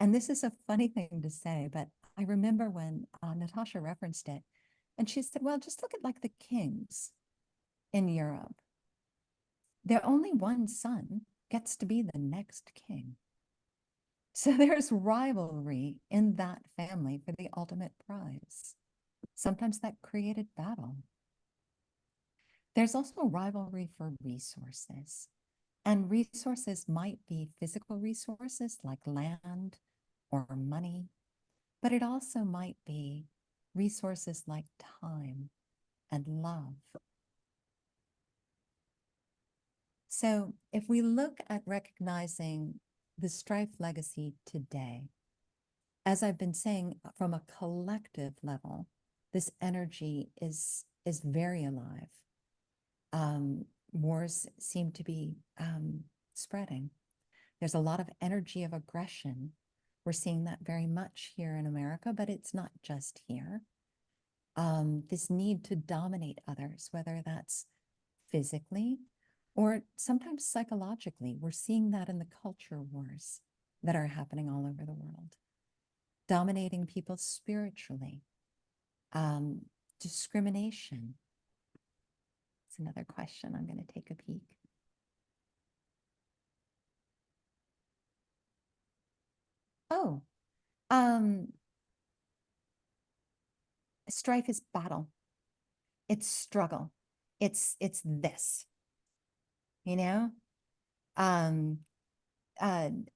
And this is a funny thing to say, but I remember when Natasha referenced it, and she said, well, just look at like the kings in Europe. Their only one son gets to be the next king. So there's rivalry in that family for the ultimate prize. Sometimes that created battle. There's also rivalry for resources. And resources might be physical resources like land or money, but it also might be resources like time and love. So if we look at recognizing the strife legacy today, as I've been saying, from a collective level, this energy is very alive. Wars seem to be spreading. There's a lot of energy of aggression. We're seeing that very much here in America, but it's not just here. This need to dominate others, whether that's physically or sometimes psychologically. We're seeing that in the culture wars that are happening all over the world. Dominating people spiritually, discrimination. It's another question. I'm going to take a peek. Oh, strife is battle. It's struggle. It's this, you know?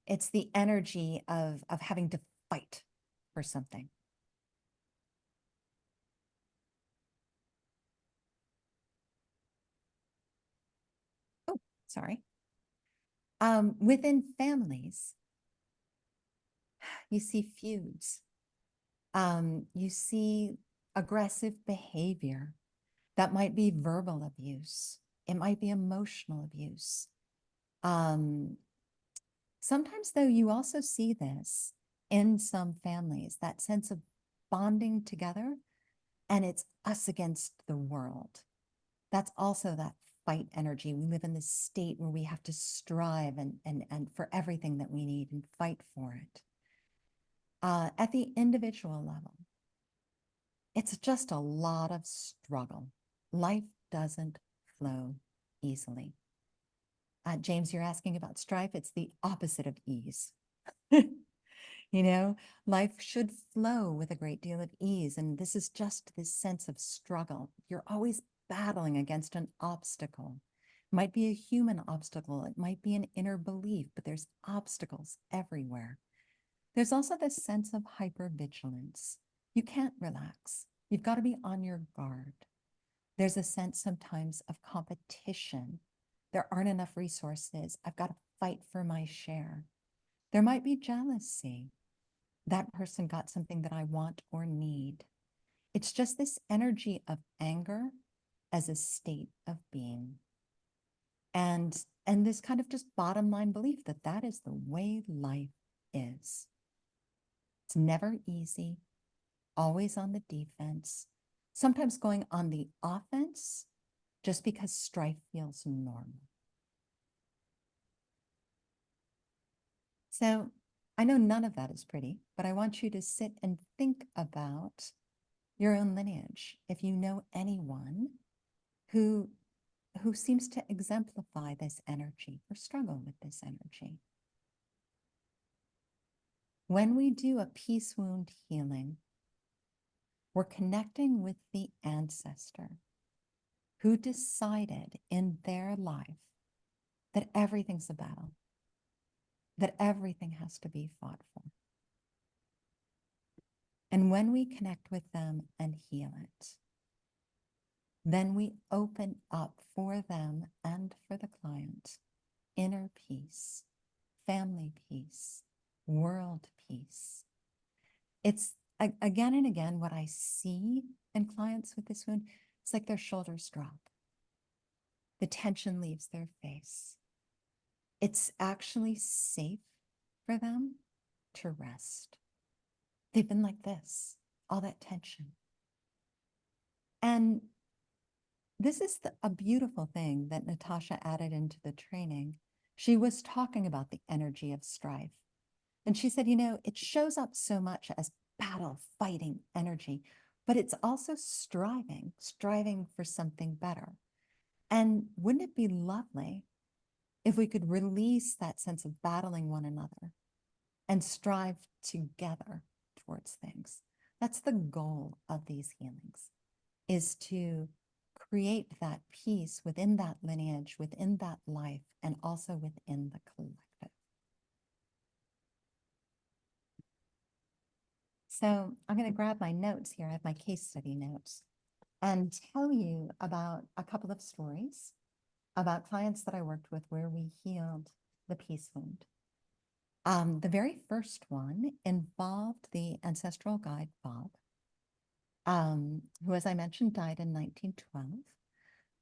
It's the energy of having to fight for something. Oh, sorry. Within families, you see feuds. You see aggressive behavior. That might be verbal abuse. It might be emotional abuse. Sometimes, though, you also see this in some families, that sense of bonding together, and it's us against the world. That's also that fight energy. We live in this state where we have to strive and for everything that we need and fight for it. At the individual level, it's just a lot of struggle. Life doesn't flow easily. James, you're asking about strife. It's the opposite of ease. You know, life should flow with a great deal of ease. And this is just this sense of struggle. You're always battling against an obstacle. It might be a human obstacle. It might be an inner belief, but there's obstacles everywhere. There's also this sense of hypervigilance. You can't relax. You've got to be on your guard. There's a sense sometimes of competition. There aren't enough resources. I've got to fight for my share. There might be jealousy. That person got something that I want or need. It's just this energy of anger as a state of being. And this kind of just bottom line belief that that is the way life is. It's never easy, always on the defense, sometimes going on the offense just because strife feels normal. So I know none of that is pretty, but I want you to sit and think about your own lineage. If you know anyone who seems to exemplify this energy or struggle with this energy. When we do a peace wound healing, we're connecting with the ancestor who decided in their life that everything's a battle, that everything has to be fought for. And when we connect with them and heal it, then we open up for them and for the client inner peace, family peace, world peace. It's again and again what I see in clients with this wound. It's like their shoulders drop. The tension leaves their face. It's actually safe for them to rest. They've been like this, all that tension. And this is a beautiful thing that Natasha added into the training. She was talking about the energy of strife. And she said, you know, it shows up so much as battle, fighting energy, but it's also striving for something better. And wouldn't it be lovely if we could release that sense of battling one another and strive together towards things? That's the goal of these healings, is to create that peace within that lineage, within that life, and also within the collective. So I'm going to grab my notes here. I have my case study notes and tell you about a couple of stories about clients that I worked with where we healed the peace wound. The very first one involved the ancestral guide Bob, who, as I mentioned, died in 1912.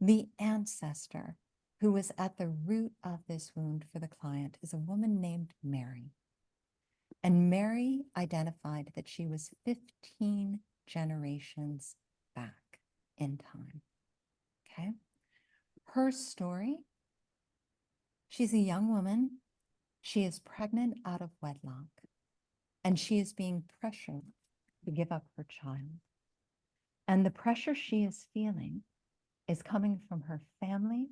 The ancestor who was at the root of this wound for the client is a woman named Mary. And Mary identified that she was 15 generations back in time. Okay. Her story, she's a young woman. She is pregnant out of wedlock, and she is being pressured to give up her child. And the pressure she is feeling is coming from her family.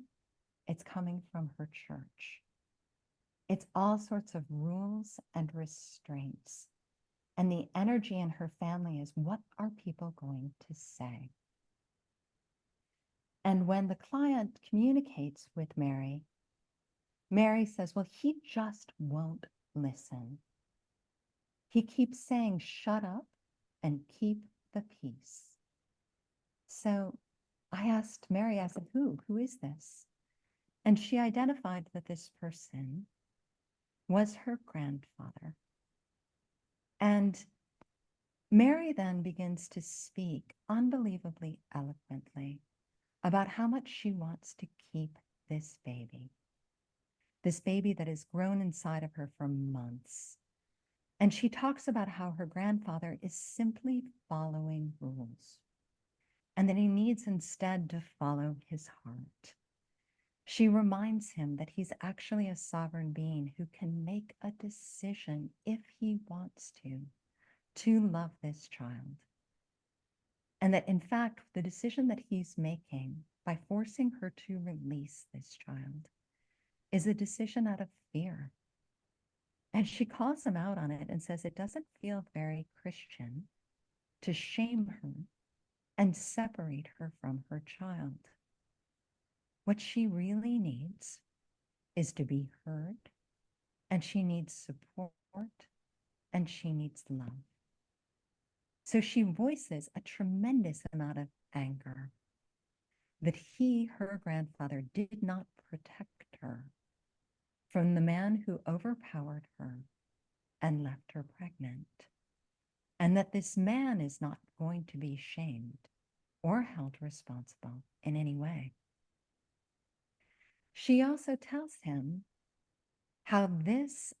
It's coming from her church. It's all sorts of rules and restraints. And the energy in her family is, what are people going to say? And when the client communicates with Mary, Mary says, well, he just won't listen. He keeps saying, shut up and keep the peace. So I asked Mary, I said, who is this? And she identified that this person was her grandfather. And Mary then begins to speak unbelievably eloquently about how much she wants to keep this baby that has grown inside of her for months. And she talks about how her grandfather is simply following rules and that he needs instead to follow his heart. She reminds him that he's actually a sovereign being who can make a decision if he wants to love this child. And that in fact, the decision that he's making by forcing her to release this child is a decision out of fear. And she calls him out on it and says it doesn't feel very Christian to shame her and separate her from her child. What she really needs is to be heard, and she needs support, and she needs love. So she voices a tremendous amount of anger that her grandfather, did not protect her from the man who overpowered her and left her pregnant, and that this man is not going to be shamed or held responsible in any way. She also tells him how this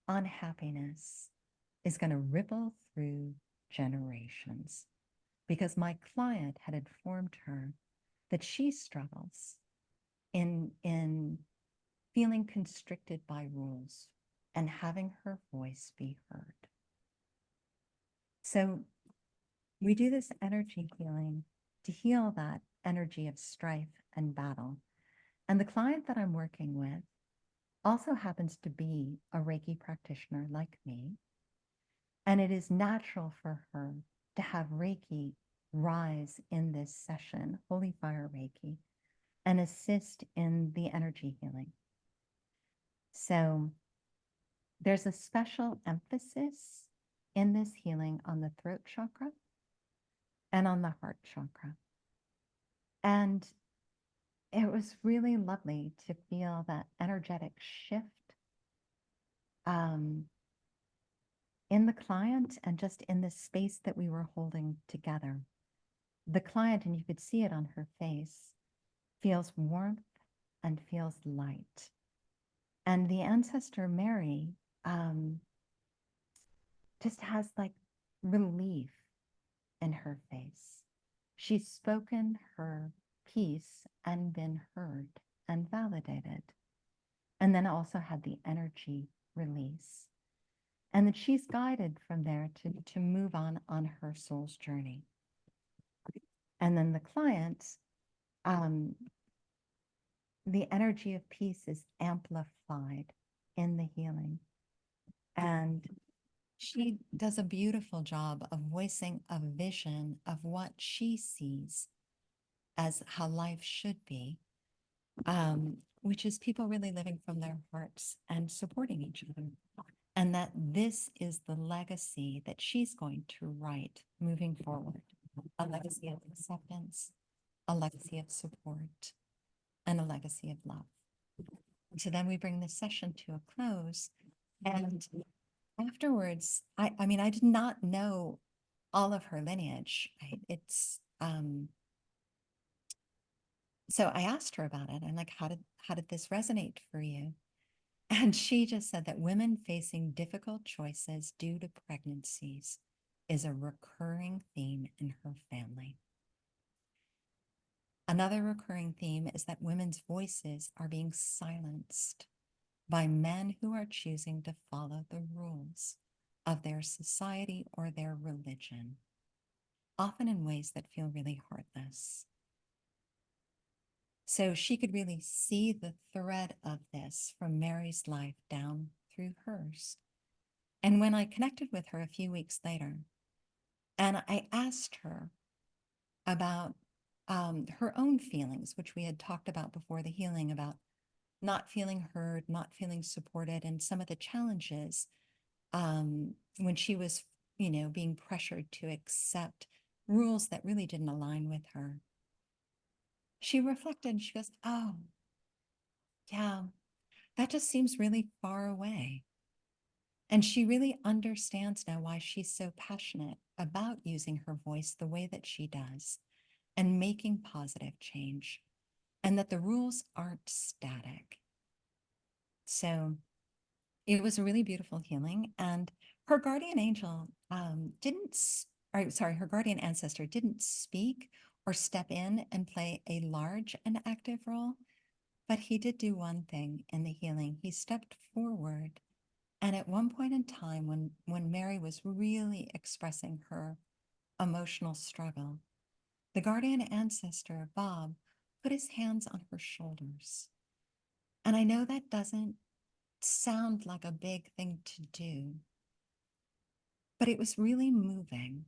unhappiness is going to ripple through generations, because my client had informed her that she struggles in feeling constricted by rules and having her voice be heard. So we do this energy healing to heal that energy of strife and battle. And the client that I'm working with also happens to be a Reiki practitioner like me. And it is natural for her to have Reiki rise in this session, Holy Fire Reiki, and assist in the energy healing. So there's a special emphasis in this healing on the throat chakra and on the heart chakra. And it was really lovely to feel that energetic shift in the client and just in the space that we were holding together. The client, and you could see it on her face, feels warmth and feels light. And the ancestor Mary just has like relief in her face. She's spoken her piece and been heard and validated. And then also had the energy release. And that she's guided from there to move on her soul's journey. And then the client, the energy of peace is amplified in the healing. And she does a beautiful job of voicing a vision of what she sees as how life should be, which is people really living from their hearts and supporting each other. And that this is the legacy that she's going to write moving forward, a legacy of acceptance, a legacy of support, and a legacy of love. So then we bring this session to a close. And afterwards, I mean, I did not know all of her lineage. So I asked her about it. I'm like, how did this resonate for you? And she just said that women facing difficult choices due to pregnancies is a recurring theme in her family. Another recurring theme is that women's voices are being silenced by men who are choosing to follow the rules of their society or their religion, often in ways that feel really heartless. So she could really see the thread of this from Mary's life down through hers. And when I connected with her a few weeks later, and I asked her about her own feelings, which we had talked about before the healing, about not feeling heard, not feeling supported, and some of the challenges when she was, being pressured to accept rules that really didn't align with her. She reflected and she goes, oh, yeah, that just seems really far away. And she really understands now why she's so passionate about using her voice the way that she does and making positive change, and that the rules aren't static. So it was a really beautiful healing. And her guardian angel her guardian ancestor didn't speak or step in and play a large and active role, but he did do one thing in the healing. He stepped forward. And at one point in time, when Mary was really expressing her emotional struggle, the guardian ancestor, Bob, put his hands on her shoulders. And I know that doesn't sound like a big thing to do, but it was really moving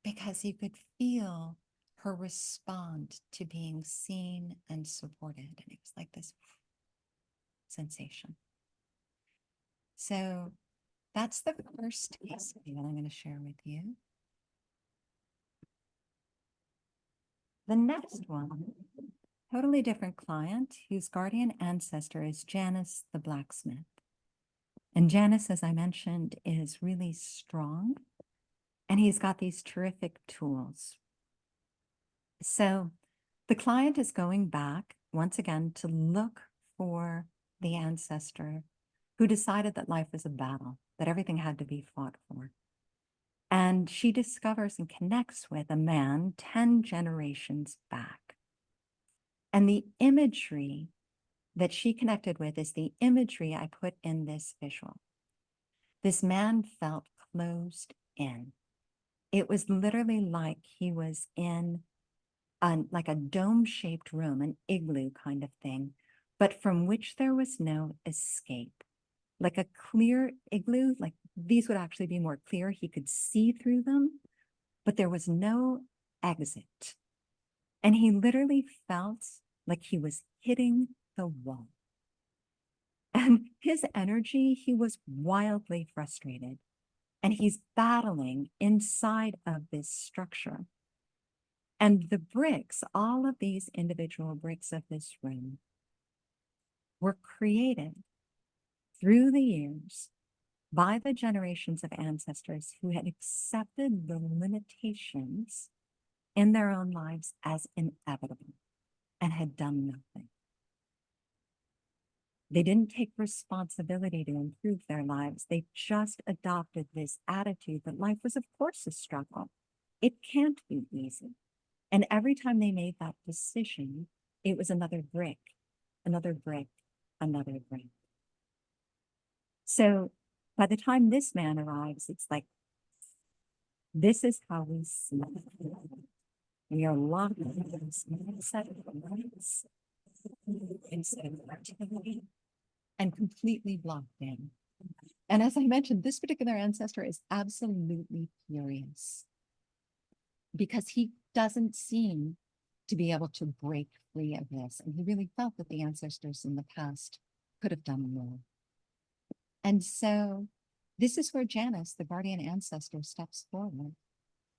because you could feel her respond to being seen and supported. And it was like this sensation. So that's the first case study that I'm going to share with you. The next one, totally different client whose guardian ancestor is Janice the blacksmith. And Janice, as I mentioned, is really strong, and he's got these terrific tools. So the client is going back once again to look for the ancestor who decided that life was a battle, that everything had to be fought for. And she discovers and connects with a man 10 generations back. And the imagery that she connected with is the imagery I put in this visual. This man felt closed in. It was literally like he was in like a dome-shaped room, an igloo kind of thing, but from which there was no escape. Like a clear igloo, like these would actually be more clear. He could see through them, but there was no exit. And he literally felt like he was hitting the wall. And his energy, he was wildly frustrated. And he's battling inside of this structure. And the bricks, all of these individual bricks of this room, were created through the years by the generations of ancestors who had accepted the limitations in their own lives as inevitable and had done nothing. They didn't take responsibility to improve their lives. They just adopted this attitude that life was, of course, a struggle. It can't be easy. And every time they made that decision, it was another brick, another brick, another brick. So by the time this man arrives, it's like, this is how we see it. We are locked into this mindset of abundance instead of activity and completely blocked in. And as I mentioned, this particular ancestor is absolutely furious because he doesn't seem to be able to break free of this. And he really felt that the ancestors in the past could have done more. And so this is where Janus, the guardian ancestor, steps forward.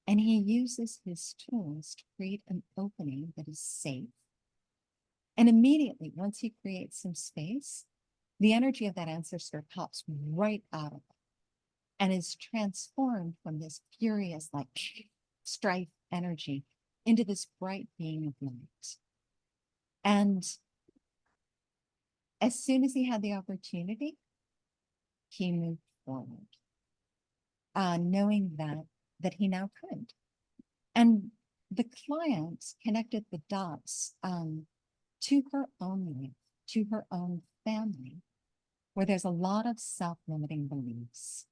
And he uses his tools to create an opening that is safe. And immediately, once he creates some space, the energy of that ancestor pops right out of it and is transformed from this furious, like strife energy into this bright being of light. And as soon as he had the opportunity, he moved forward, knowing that he now could. And the client connected the dots to her own life, to her own family, where there's a lot of self-limiting beliefs.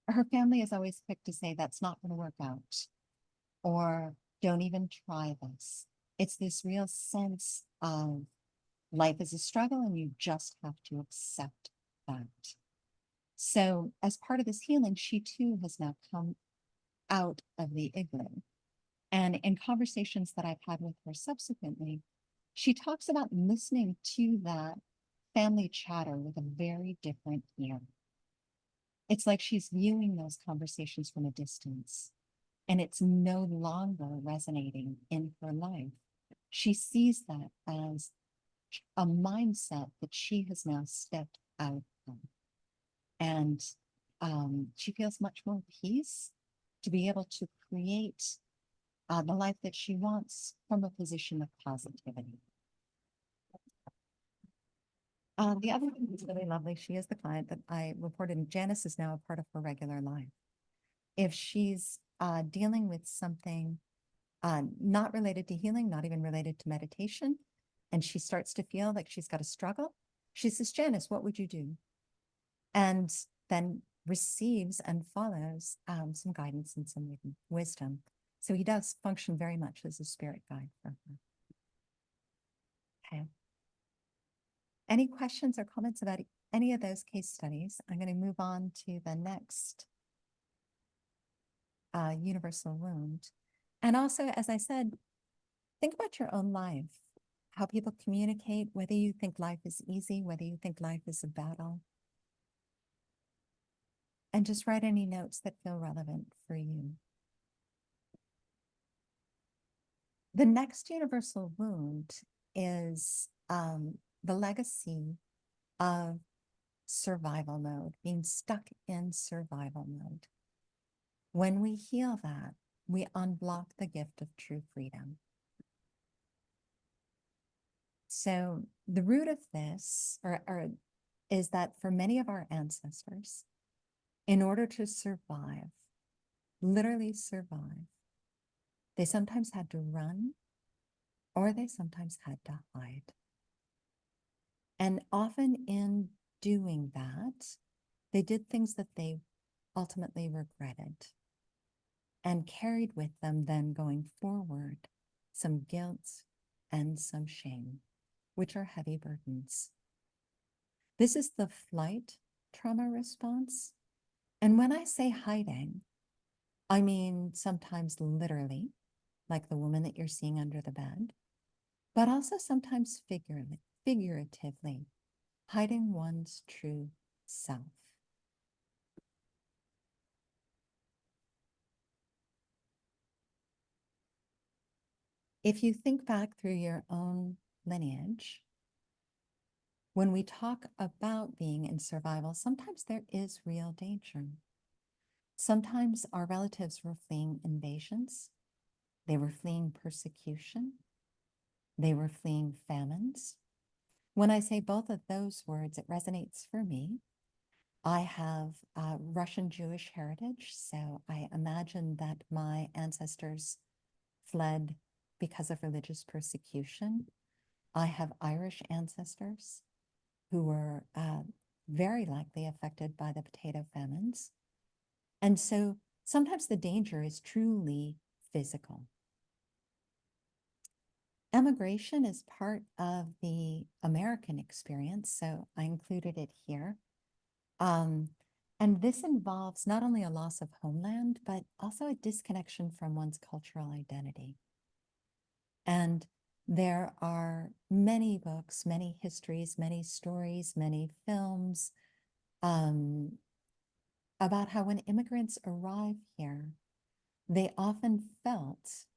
Her family is always quick to say that's not going to work out, or don't even try this. It's this real sense of life is a struggle and you just have to accept that. So as part of this healing, she too has now come out of the igloo. And in conversations that I've had with her subsequently, she talks about listening to that family chatter with a very different ear. It's like she's viewing those conversations from a distance, and it's no longer resonating in her life. She sees that as a mindset that she has now stepped out of. And she feels much more peace to be able to create the life that she wants from a position of positivity. The other thing that's really lovely, she is the client that I reported, and Janice is now a part of her regular life. If she's dealing with something not related to healing, not even related to meditation, and she starts to feel like she's got a struggle, she says, Janice, what would you do? And then receives and follows some guidance and some wisdom. So he does function very much as a spirit guide for her. Okay. Any questions or comments about any of those case studies? I'm going to move on to the next universal wound. And also, as I said, think about your own life, how people communicate, whether you think life is easy, whether you think life is a battle. And just write any notes that feel relevant for you. The next universal wound is the legacy of survival mode, being stuck in survival mode. When we heal that, we unblock the gift of true freedom. So the root of this is that for many of our ancestors, in order to survive, literally survive, they sometimes had to run or they sometimes had to hide. And often in doing that, they did things that they ultimately regretted and carried with them then going forward some guilt and some shame, which are heavy burdens. This is the flight trauma response. And when I say hiding, I mean sometimes literally, like the woman that you're seeing under the bed, but also sometimes figuratively, hiding one's true self. if you think back through your own lineage, when we talk about being in survival, sometimes there is real danger. Sometimes our relatives were fleeing invasions, they were fleeing persecution, they were fleeing famines. When I say both of those words, it resonates for me. I have Russian Jewish heritage, so I imagine that my ancestors fled because of religious persecution. I have Irish ancestors who were very likely affected by the potato famines. And so sometimes the danger is truly physical. Emigration is part of the American experience, so I included it here. And this involves not only a loss of homeland, but also a disconnection from one's cultural identity. And there are many books, many histories, many stories, many films about how when immigrants arrive here, they often felt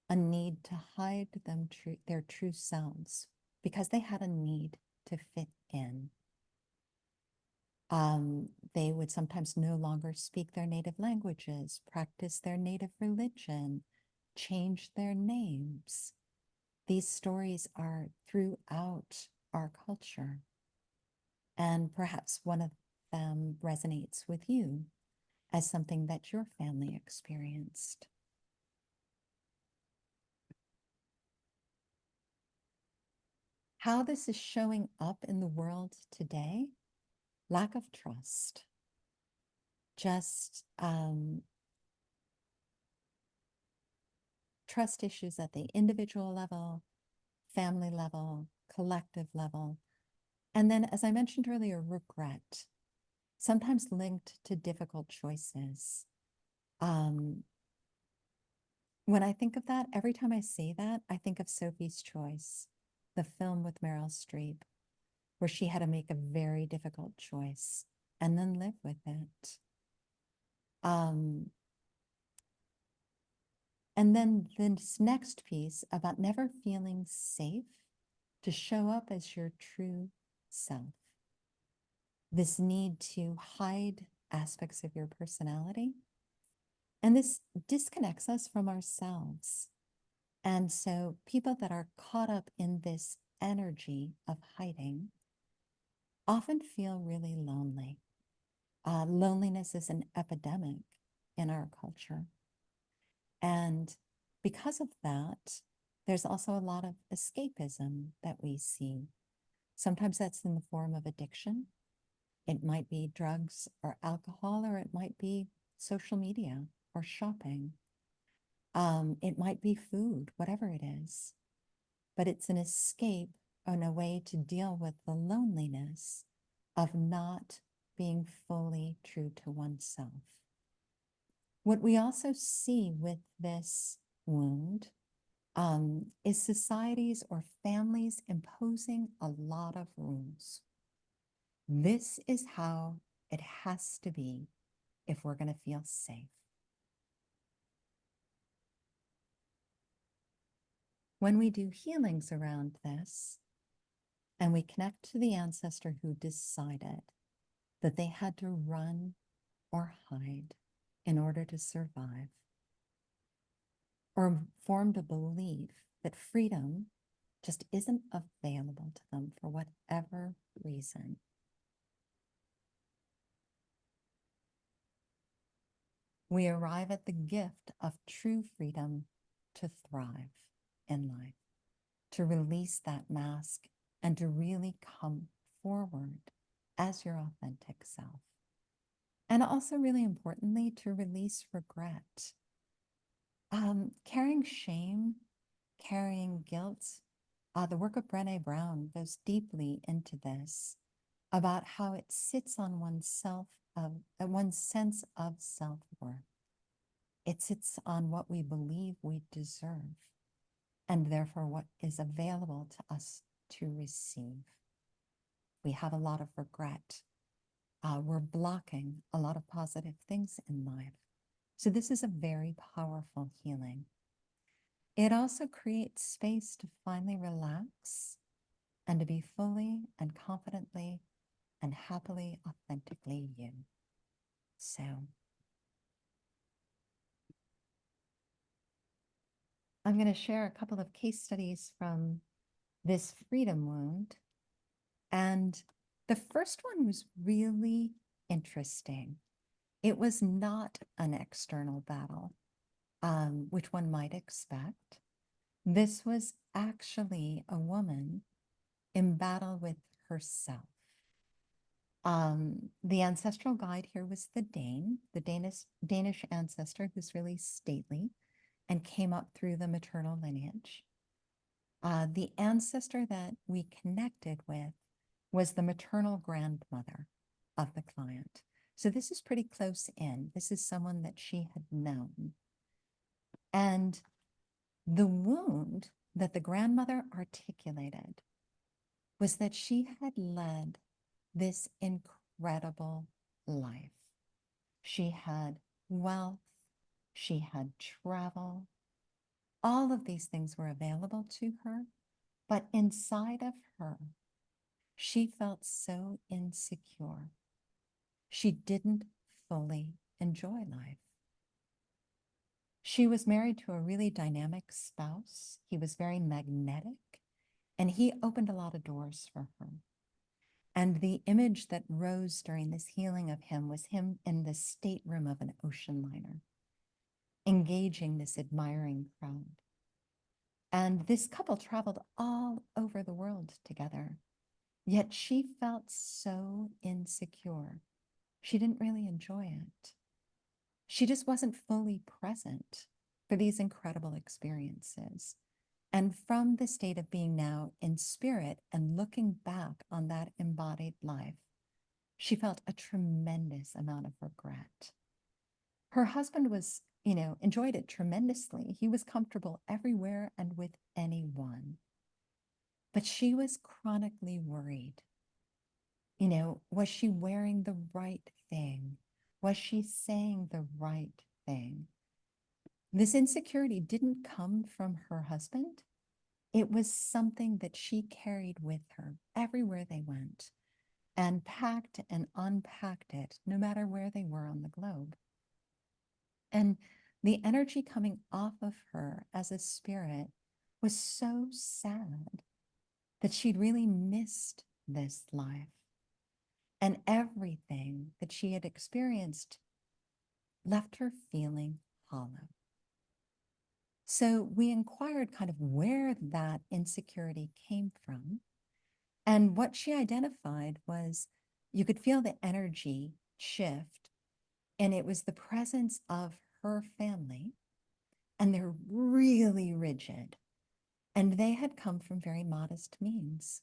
a need to hide their true selves because they had a need to fit in. They would sometimes no longer speak their native languages, practice their native religion, change their names. These stories are throughout our culture. And perhaps one of them resonates with you as something that your family experienced. How this is showing up in the world today, lack of trust, just trust issues at the individual level, family level, collective level. And then, as I mentioned earlier, regret, sometimes linked to difficult choices. When I think of that, every time I say that, I think of Sophie's Choice, the film with Meryl Streep, where she had to make a very difficult choice and then live with it. And then this next piece about never feeling safe to show up as your true self. This need to hide aspects of your personality. And this disconnects us from ourselves. And so people that are caught up in this energy of hiding often feel really lonely. Loneliness is an epidemic in our culture. And because of that, there's also a lot of escapism that we see. Sometimes that's in the form of addiction. It might be drugs or alcohol, or it might be social media or shopping. It might be food, whatever it is. But it's an escape and a way to deal with the loneliness of not being fully true to oneself. What we also see with this wound is societies or families imposing a lot of rules. This is how it has to be if we're going to feel safe. When we do healings around this, and we connect to the ancestor who decided that they had to run or hide in order to survive, or formed a belief that freedom just isn't available to them for whatever reason, we arrive at the gift of true freedom to thrive in life, to release that mask and to really come forward as your authentic self. And also, really importantly, to release regret. Carrying shame, carrying guilt. The work of Brené Brown goes deeply into this about how it sits on one's sense of self-worth. It sits on what we believe we deserve, and therefore what is available to us to receive. We have a lot of regret. We're blocking a lot of positive things in life. So this is a very powerful healing. it also creates space to finally relax and to be fully and confidently and happily, authentically you. So I'm going to share a couple of case studies from this freedom wound. And the first one was really interesting. It was not an external battle, which one might expect. This was actually a woman in battle with herself. The ancestral guide here was the Danish ancestor who's really stately and came up through the maternal lineage. The ancestor that we connected with was the maternal grandmother of the client. So this is pretty close in. This is someone that she had known. And the wound that the grandmother articulated was that she had led this incredible life. She had wealth, she had travel. All of these things were available to her, but inside of her, she felt so insecure. She didn't fully enjoy life. She was married to a really dynamic spouse. He was very magnetic, and he opened a lot of doors for her. And the image that rose during this healing of him was him in the stateroom of an ocean liner, engaging this admiring crowd. And this couple traveled all over the world together, yet she felt so insecure. She didn't really enjoy it. She just wasn't fully present for these incredible experiences. And from the state of being now in spirit and looking back on that embodied life, she felt a tremendous amount of regret. Her husband was, enjoyed it tremendously. He was comfortable everywhere and with anyone. But she was chronically worried. Was she wearing the right thing? Was she saying the right thing? This insecurity didn't come from her husband. It was something that she carried with her everywhere they went and packed and unpacked it, no matter where they were on the globe. And the energy coming off of her as a spirit was so sad that she'd really missed this life. And everything that she had experienced left her feeling hollow. So we inquired kind of where that insecurity came from. And what she identified was you could feel the energy shift, and it was the presence of her family, and they're really rigid, and they had come from very modest means.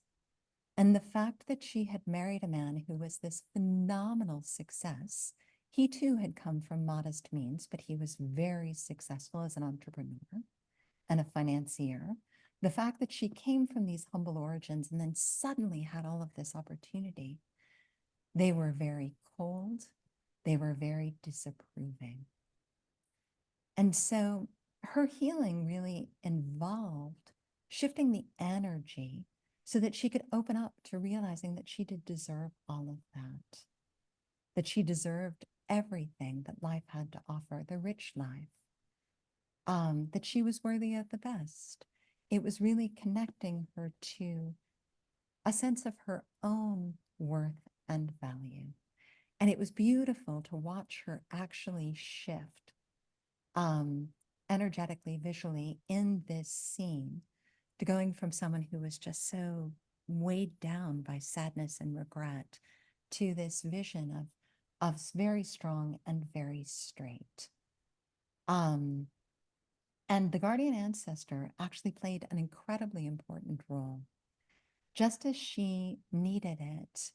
And the fact that she had married a man who was this phenomenal success, he too had come from modest means, but he was very successful as an entrepreneur and a financier. The fact that she came from these humble origins and then suddenly had all of this opportunity, they were very cold, they were very disapproving. And so her healing really involved shifting the energy so that she could open up to realizing that she did deserve all of that she deserved everything that life had to offer, the rich life, that she was worthy of the best. It was really connecting her to a sense of her own worth and value. And it was beautiful to watch her actually shift energetically, visually in this scene, to going from someone who was just so weighed down by sadness and regret to this vision of very strong and very straight. And the guardian ancestor actually played an incredibly important role. Just as she needed it,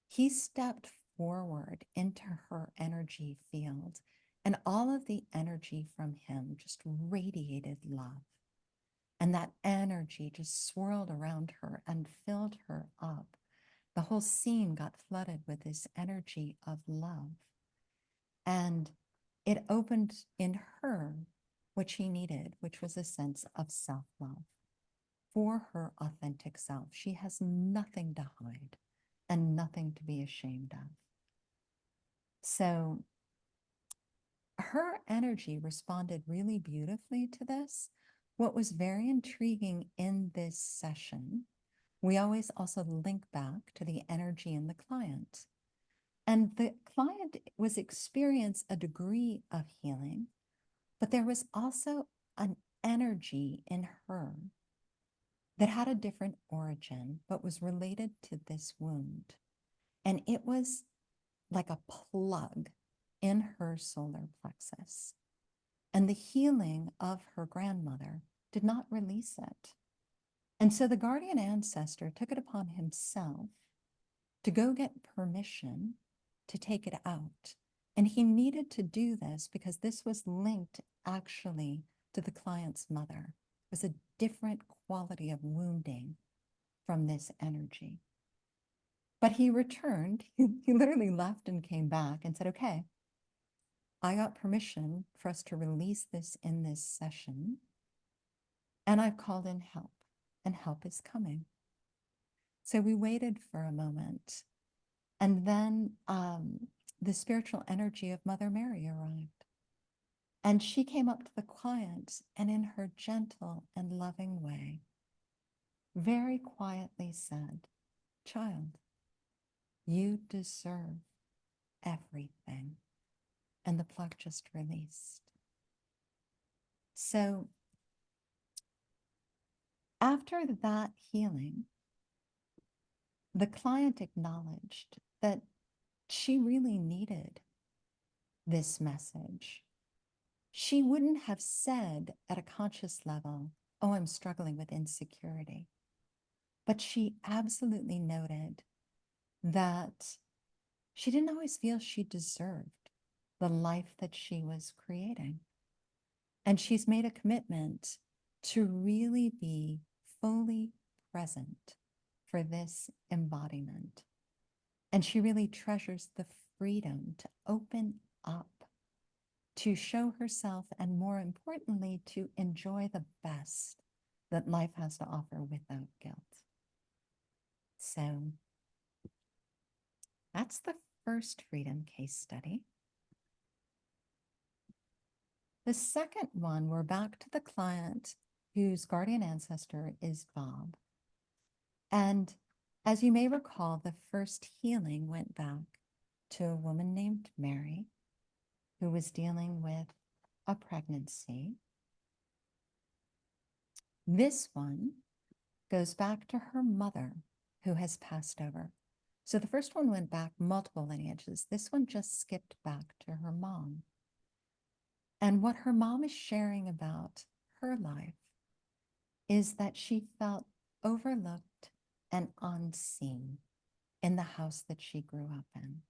he stepped forward into her energy field, and all of the energy from him just radiated love. And that energy just swirled around her and filled her up. The whole scene got flooded with this energy of love. And it opened in her what she needed, which was a sense of self-love for her authentic self. She has nothing to hide and nothing to be ashamed of. So her energy responded really beautifully to this. What was very intriguing in this session, we always also link back to the energy in the client. And the client was experience a degree of healing, but there was also an energy in her that had a different origin, but was related to this wound. And it was like a plug in her solar plexus. And the healing of her grandmother did not release it. And so the guardian ancestor took it upon himself to go get permission to take it out. And he needed to do this because this was linked actually to the client's mother. It was a different quality of wounding from this energy. But he returned, he literally left and came back and said, okay, I got permission for us to release this in this session. And I've called in help, and help is coming. So we waited for a moment. And then the spiritual energy of Mother Mary arrived. And she came up to the client and in her gentle and loving way, very quietly said, child, you deserve everything. And the plug just released. So after that healing, the client acknowledged that she really needed this message. She wouldn't have said at a conscious level, oh, I'm struggling with insecurity. But she absolutely noted that she didn't always feel she deserved the life that she was creating. And she's made a commitment to really be fully present for this embodiment. And she really treasures the freedom to open up, to show herself, and more importantly, to enjoy the best that life has to offer without guilt. So that's the first freedom case study. The second one, we're back to the client whose guardian ancestor is Bob. And as you may recall, the first healing went back to a woman named Mary, who was dealing with a pregnancy. This one goes back to her mother, who has passed over. So the first one went back multiple lineages. This one just skipped back to her mom. And what her mom is sharing about her life is that she felt overlooked and unseen in the house that she grew up in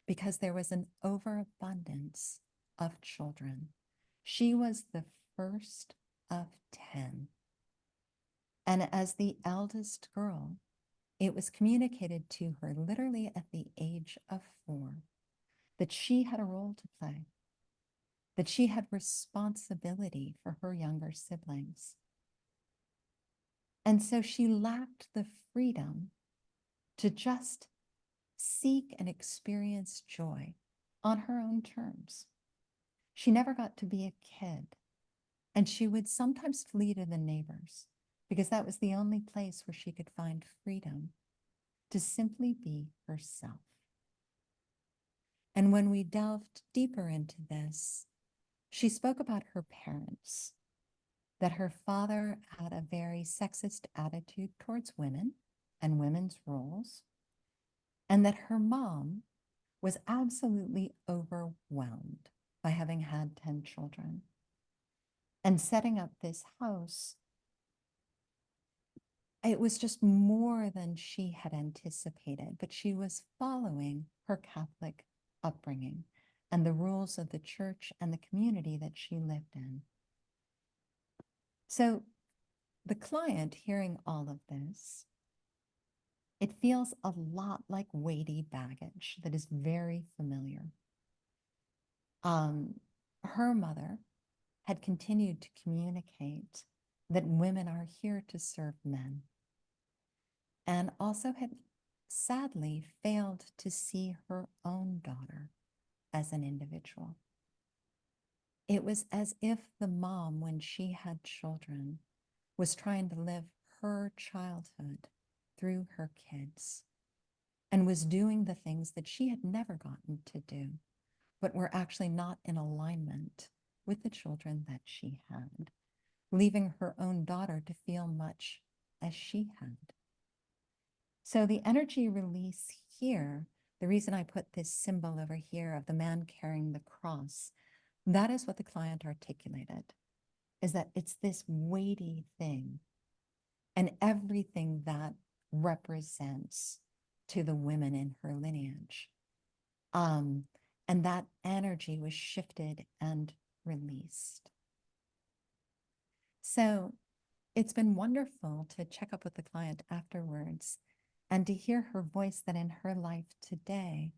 because there was an overabundance of children. She was the first of 10. And as the eldest girl, it was communicated to her literally at the age of 4 that she had a role to play, that she had responsibility for her younger siblings. And so she lacked the freedom to just seek and experience joy on her own terms. She never got to be a kid, and she would sometimes flee to the neighbors because that was the only place where she could find freedom to simply be herself. And when we delved deeper into this, she spoke about her parents, that her father had a very sexist attitude towards women and women's roles, and that her mom was absolutely overwhelmed by having had 10 children. And setting up this house, it was just more than she had anticipated, but she was following her Catholic upbringing and the rules of the church and the community that she lived in. So the client hearing all of this, it feels a lot like weighty baggage that is very familiar. Her mother had continued to communicate that women are here to serve men, and also had sadly failed to see her own daughter as an individual. It was as if the mom, when she had children, was trying to live her childhood through her kids and was doing the things that she had never gotten to do, but were actually not in alignment with the children that she had, leaving her own daughter to feel much as she had. So the energy release here, the reason I put this symbol over here of the man carrying the cross, that is what the client articulated, is that it's this weighty thing and everything that represents to the women in her lineage. And that energy was shifted and released. So it's been wonderful to check up with the client afterwards and to hear her voice that in her life today,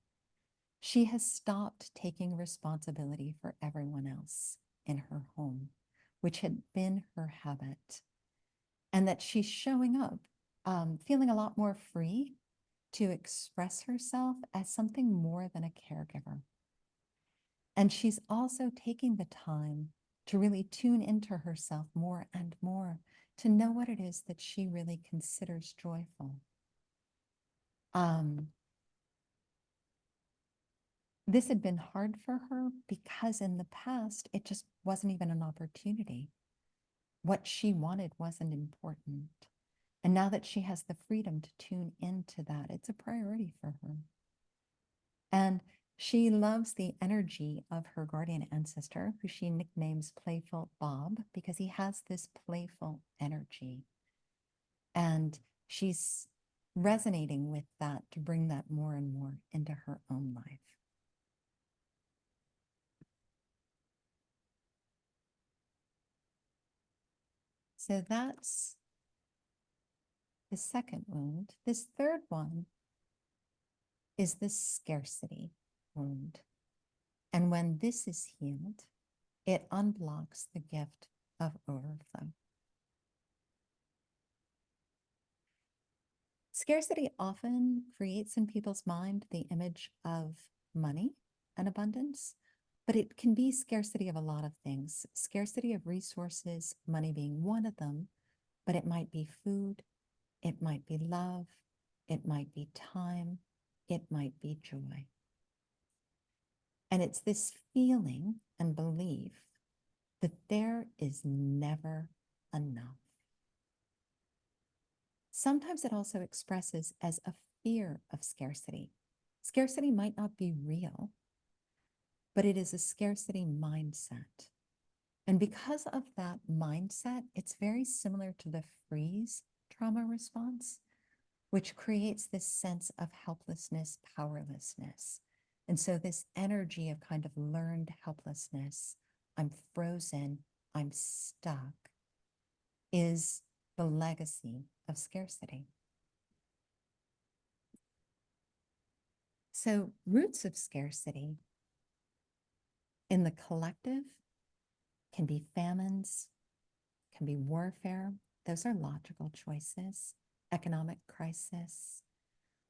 she has stopped taking responsibility for everyone else in her home, which had been her habit, and that she's showing up, feeling a lot more free to express herself as something more than a caregiver. And she's also taking the time to really tune into herself more and more, to know what it is that she really considers joyful. This had been hard for her because in the past, it just wasn't even an opportunity. What she wanted wasn't important. And now that she has the freedom to tune into that, it's a priority for her. And she loves the energy of her guardian ancestor, who she nicknames Playful Bob, because he has this playful energy. And she's resonating with that to bring that more and more into her own life. So that's the second wound. This third one is the scarcity wound. And when this is healed, it unblocks the gift of overflow. Scarcity often creates in people's mind the image of money and abundance, but it can be scarcity of a lot of things. Scarcity of resources, money being one of them, but it might be food, it might be love, it might be time, it might be joy. And it's this feeling and belief that there is never enough. Sometimes it also expresses as a fear of scarcity. Scarcity might not be real, but it is a scarcity mindset. And because of that mindset, it's very similar to the freeze trauma response, which creates this sense of helplessness, powerlessness. And so this energy of kind of learned helplessness, I'm frozen, I'm stuck, is the legacy of scarcity. So roots of scarcity in the collective can be famines, can be warfare. Those are logical choices, economic crisis.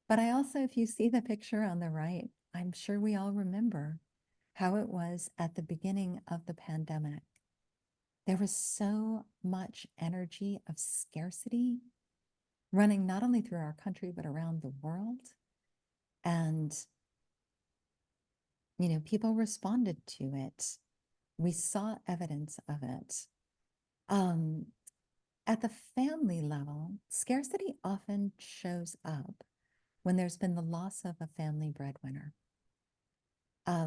But I also, if you see the picture on the right, I'm sure we all remember how it was at the beginning of the pandemic. There was so much energy of scarcity running not only through our country, but around the world. And, people responded to it. We saw evidence of it. At the family level, scarcity often shows up when there's been the loss of a family breadwinner.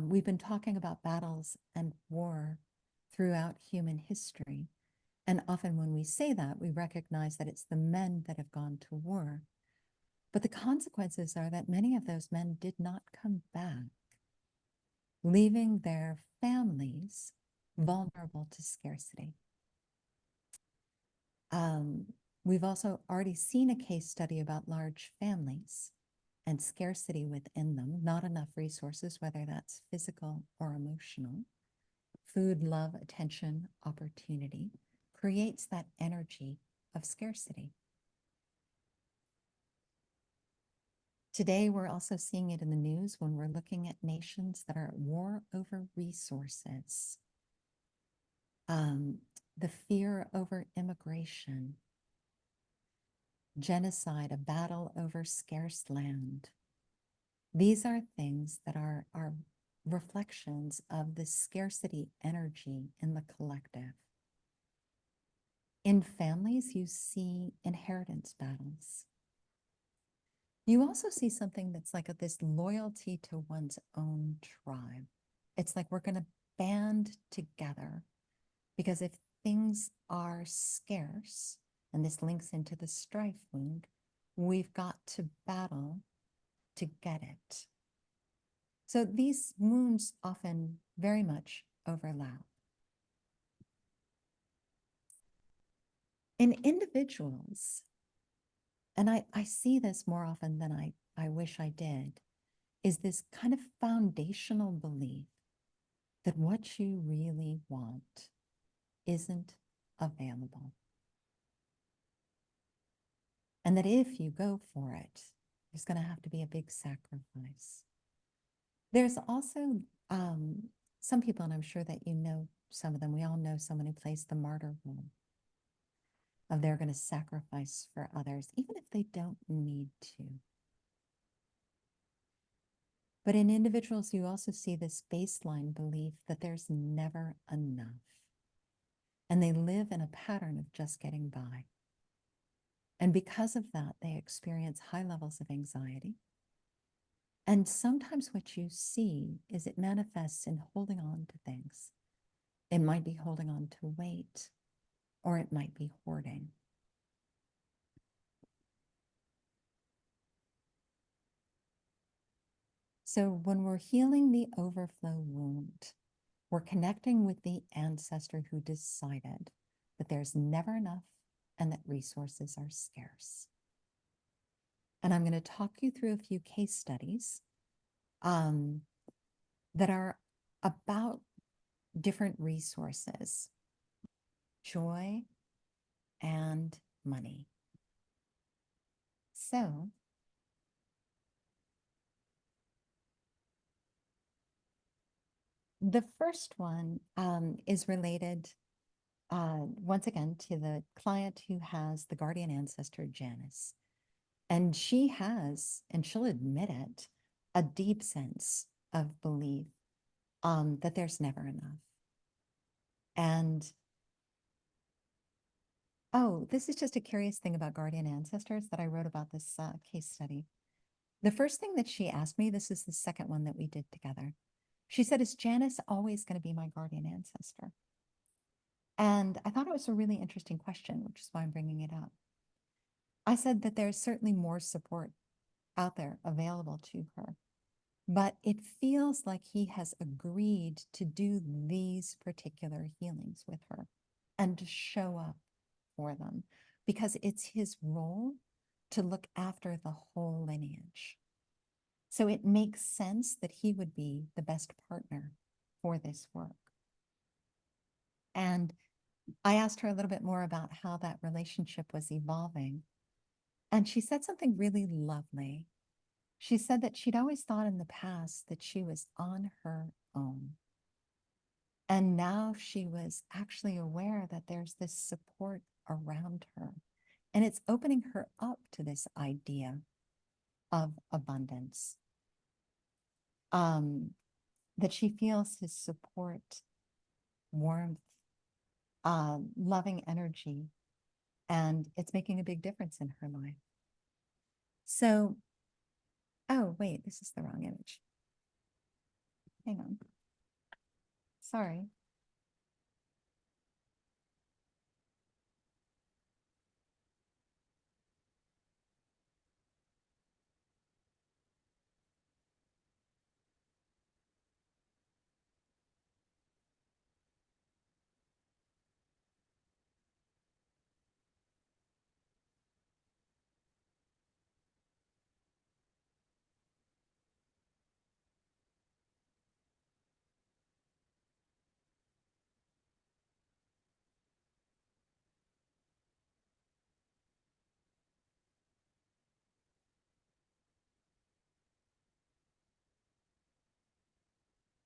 We've been talking about battles and war throughout human history. And often when we say that, we recognize that it's the men that have gone to war. But the consequences are that many of those men did not come back, leaving their families vulnerable to scarcity. We've also already seen a case study about large families and scarcity within them, not enough resources, whether that's physical or emotional. food, love, attention, opportunity, creates that energy of scarcity. Today, we're also seeing it in the news when we're looking at nations that are at war over resources. The fear over immigration, genocide, a battle over scarce land. These are things that are reflections of the scarcity energy in the collective. In families, you see inheritance battles. You also see something that's like this loyalty to one's own tribe. It's like we're going to band together because if things are scarce, and this links into the strife wound, we've got to battle to get it. So these wounds often very much overlap. In individuals, and I see this more often than I wish I did, is this kind of foundational belief that what you really want isn't available. And that if you go for it, there's going to have to be a big sacrifice. There's also some people, and I'm sure that you know some of them, we all know someone who plays the martyr role of they're going to sacrifice for others, even if they don't need to. But in individuals, you also see this baseline belief that there's never enough. And they live in a pattern of just getting by. And because of that, they experience high levels of anxiety. And sometimes what you see is it manifests in holding on to things. It might be holding on to weight, or it might be hoarding. So when we're healing the overflow wound, we're connecting with the ancestor who decided that there's never enough and that resources are scarce. And I'm going to talk you through a few case studies that are about different resources, joy and money. So the first one is related once again to the client who has the guardian ancestor, Janice. And she has, and she'll admit it, a deep sense of belief that there's never enough. And, oh, this is just a curious thing about guardian ancestors that I wrote about this case study. The first thing that she asked me, this is the second one that we did together. She said, is Janice always going to be my guardian ancestor? And I thought it was a really interesting question, which is why I'm bringing it up. I said that there's certainly more support out there available to her, but it feels like he has agreed to do these particular healings with her and to show up for them because it's his role to look after the whole lineage. So it makes sense that he would be the best partner for this work. And I asked her a little bit more about how that relationship was evolving. And she said something really lovely. She said that she'd always thought in the past that she was on her own. And now she was actually aware that there's this support around her. And it's opening her up to this idea of abundance. That she feels his support, warmth, loving energy, and it's making a big difference in her life. So, oh, wait, this is the wrong image. Hang on. Sorry.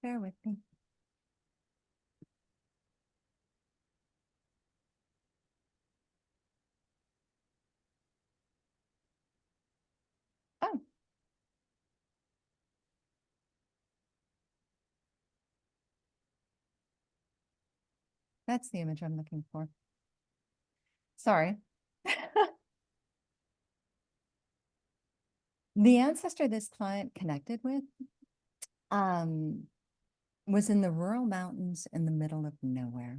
bear with me. Oh. That's the image I'm looking for. Sorry. The ancestor this client connected with was in the rural mountains in the middle of nowhere.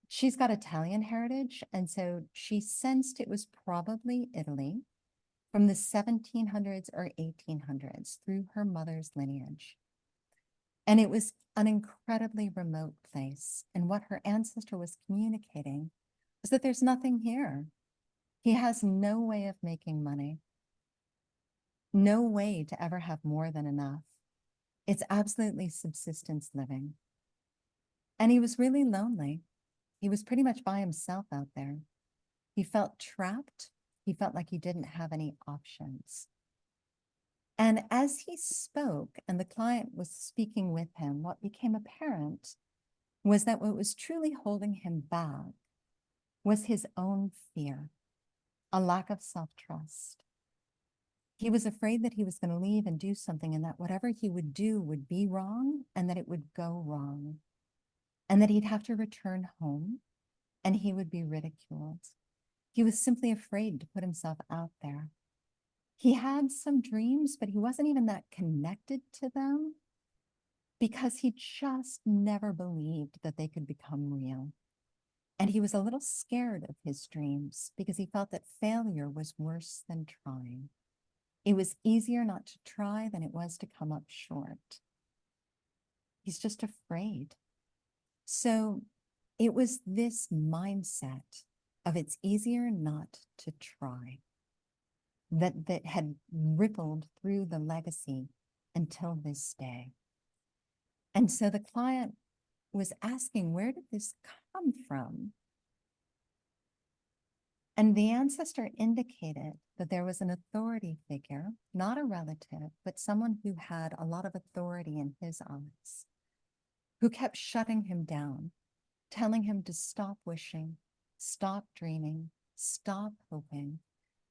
She's got Italian heritage, and so she sensed it was probably Italy from the 1700s or 1800s through her mother's lineage. And it was an incredibly remote place. And what her ancestor was communicating was that there's nothing here. He has no way of making money, no way to ever have more than enough. It's absolutely subsistence living. And he was really lonely. He was pretty much by himself out there. He felt trapped. He felt like he didn't have any options. And as he spoke and the client was speaking with him, what became apparent was that what was truly holding him back was his own fear, a lack of self-trust. He was afraid that he was going to leave and do something and that whatever he would do would be wrong and that it would go wrong and that he'd have to return home and he would be ridiculed. He was simply afraid to put himself out there. He had some dreams, but he wasn't even that connected to them because he just never believed that they could become real. And he was a little scared of his dreams because he felt that failure was worse than trying. It was easier not to try than it was to come up short. He's just afraid. So it was this mindset of it's easier not to try that had rippled through the legacy until this day. And so the client was asking, where did this come from? And the ancestor indicated that there was an authority figure, not a relative, but someone who had a lot of authority in his eyes, who kept shutting him down, telling him to stop wishing, stop dreaming, stop hoping,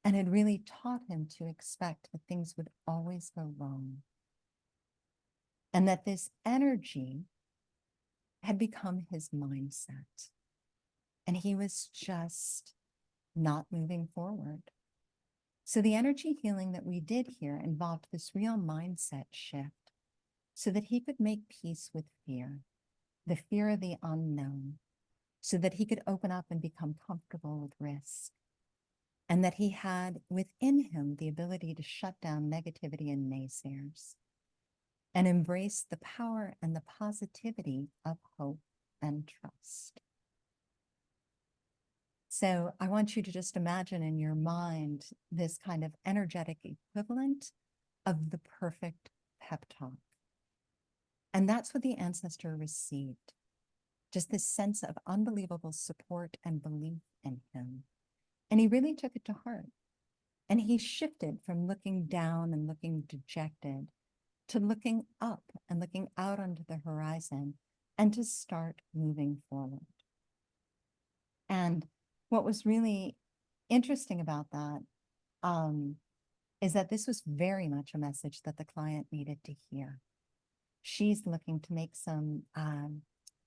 and had really taught him to expect that things would always go wrong. And that this energy had become his mindset. And he was just not moving forward. So the energy healing that we did here involved this real mindset shift so that he could make peace with fear, the fear of the unknown, so that he could open up and become comfortable with risk. And that he had within him the ability to shut down negativity and naysayers and embrace the power and the positivity of hope and trust. So I want you to just imagine in your mind this kind of energetic equivalent of the perfect pep talk. And that's what the ancestor received, just this sense of unbelievable support and belief in him. And he really took it to heart. And he shifted from looking down and looking dejected to looking up and looking out onto the horizon and to start moving forward. And what was really interesting about that is that this was very much a message that the client needed to hear. She's looking to make some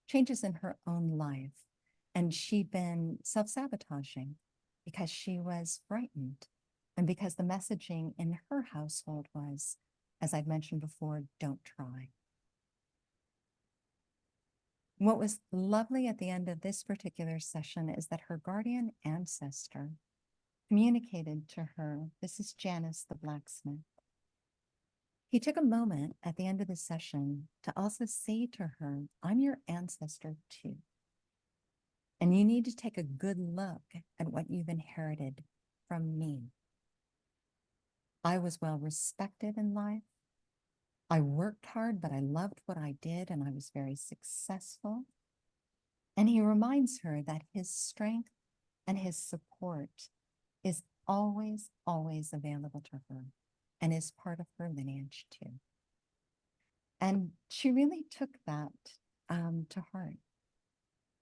changes in her own life. And she'd been self-sabotaging because she was frightened and because the messaging in her household was, as I'd mentioned before, don't try. What was lovely at the end of this particular session is that her guardian ancestor communicated to her, this is Janice the blacksmith. He took a moment at the end of the session to also say to her, I'm your ancestor too. And you need to take a good look at what you've inherited from me. I was well respected in life. I worked hard, but I loved what I did and I was very successful. And he reminds her that his strength and his support is always, always available to her and is part of her lineage too. And she really took that to heart.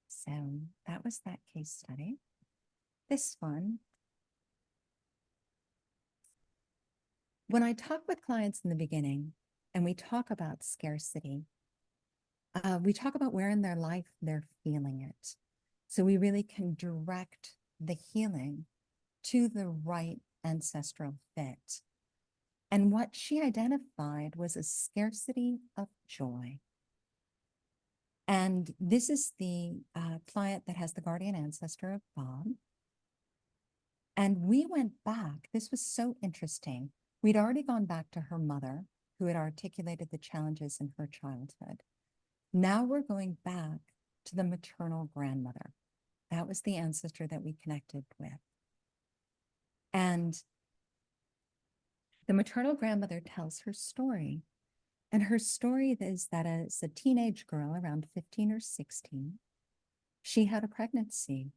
So that was that case study. This one, when I talk with clients in the beginning and we talk about scarcity, we talk about where in their life they're feeling it. So we really can direct the healing to the right ancestral fit. And what she identified was a scarcity of joy. And this is the client that has the guardian ancestor of Bob. And we went back. This was so interesting. We'd already gone back to her mother, who had articulated the challenges in her childhood. Now we're going back to the maternal grandmother. That was the ancestor that we connected with. And the maternal grandmother tells her story. And her story is that as a teenage girl, around 15 or 16, she had a pregnancy.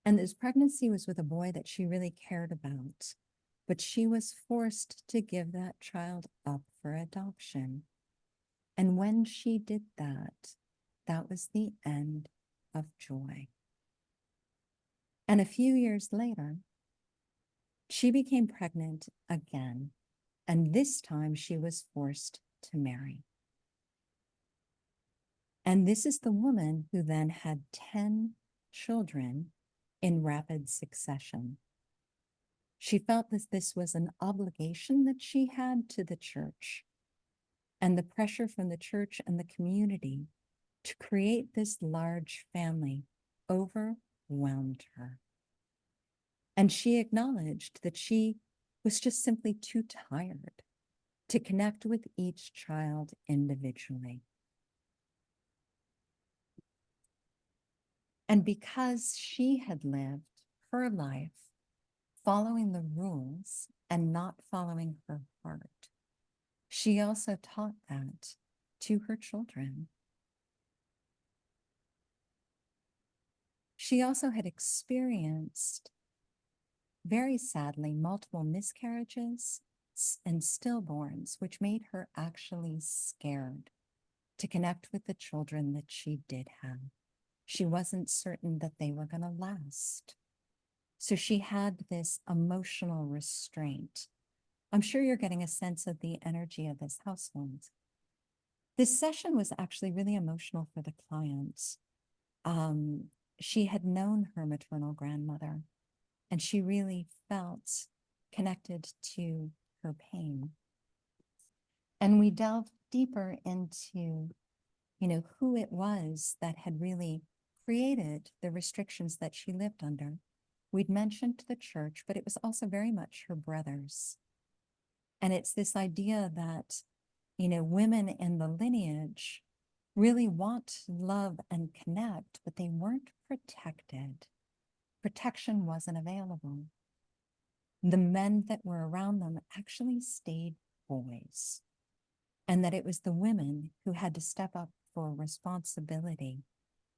And this pregnancy was with a boy that she really cared about. But she was forced to give that child up for adoption. And when she did that, that was the end of joy. And a few years later, she became pregnant again. And this time she was forced to marry. And this is the woman who then had 10 children in rapid succession. She felt that this was an obligation that she had to the church, and the pressure from the church and the community to create this large family overwhelmed her. And she acknowledged that she was just simply too tired to connect with each child individually. And because she had lived her life following the rules and not following her heart, she also taught that to her children. She also had experienced, very sadly, multiple miscarriages and stillborns, which made her actually scared to connect with the children that she did have. She wasn't certain that they were going to last. So she had this emotional restraint. I'm sure you're getting a sense of the energy of this household. This session was actually really emotional for the clients. She had known her maternal grandmother, and she really felt connected to her pain. And we delved deeper into, who it was that had really created the restrictions that she lived under. We'd mentioned the church, but it was also very much her brothers. And it's this idea that, women in the lineage really want to love and connect, but they weren't protected. Protection wasn't available. The men that were around them actually stayed boys, and that it was the women who had to step up for responsibility.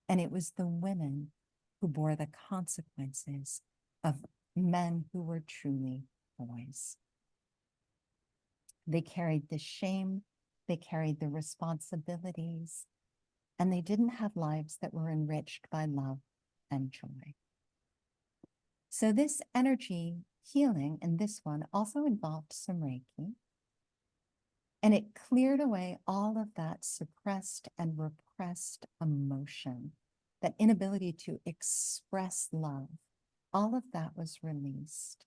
And it was the women who bore the consequences of men who were truly boys. They carried the shame, they carried the responsibilities, and they didn't have lives that were enriched by love and joy. So this energy healing in this one also involved some Reiki, and it cleared away all of that suppressed and repressed emotion, that inability to express love. All of that was released.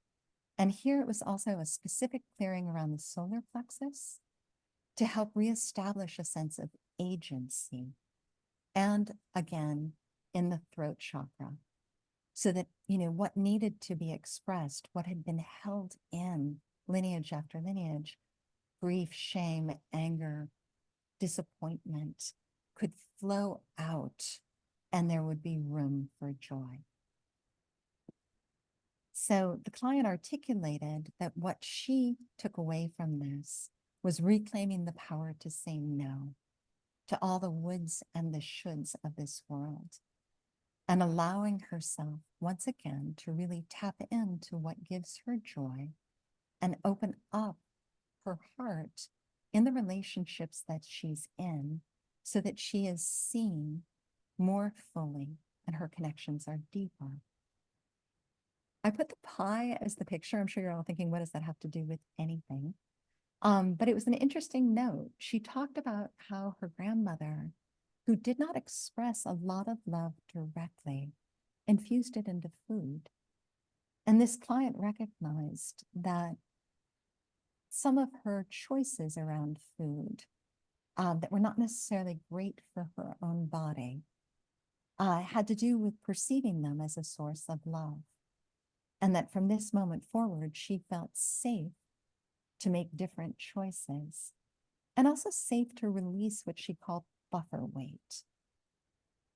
And here it was also a specific clearing around the solar plexus to help reestablish a sense of agency. And again, in the throat chakra, so that, what needed to be expressed, what had been held in lineage after lineage, grief, shame, anger, disappointment, could flow out, and there would be room for joy. So the client articulated that what she took away from this was reclaiming the power to say no to all the woulds and the shoulds of this world, and allowing herself once again to really tap into what gives her joy and open up her heart in the relationships that she's in so that she is seen more fully and her connections are deeper. I put the pie as the picture. I'm sure you're all thinking, what does that have to do with anything? But it was an interesting note. She talked about how her grandmother, who did not express a lot of love directly, infused it into food. And this client recognized that some of her choices around food that were not necessarily great for her own body had to do with perceiving them as a source of love. And that from this moment forward, she felt safe to make different choices and also safe to release what she called buffer weight.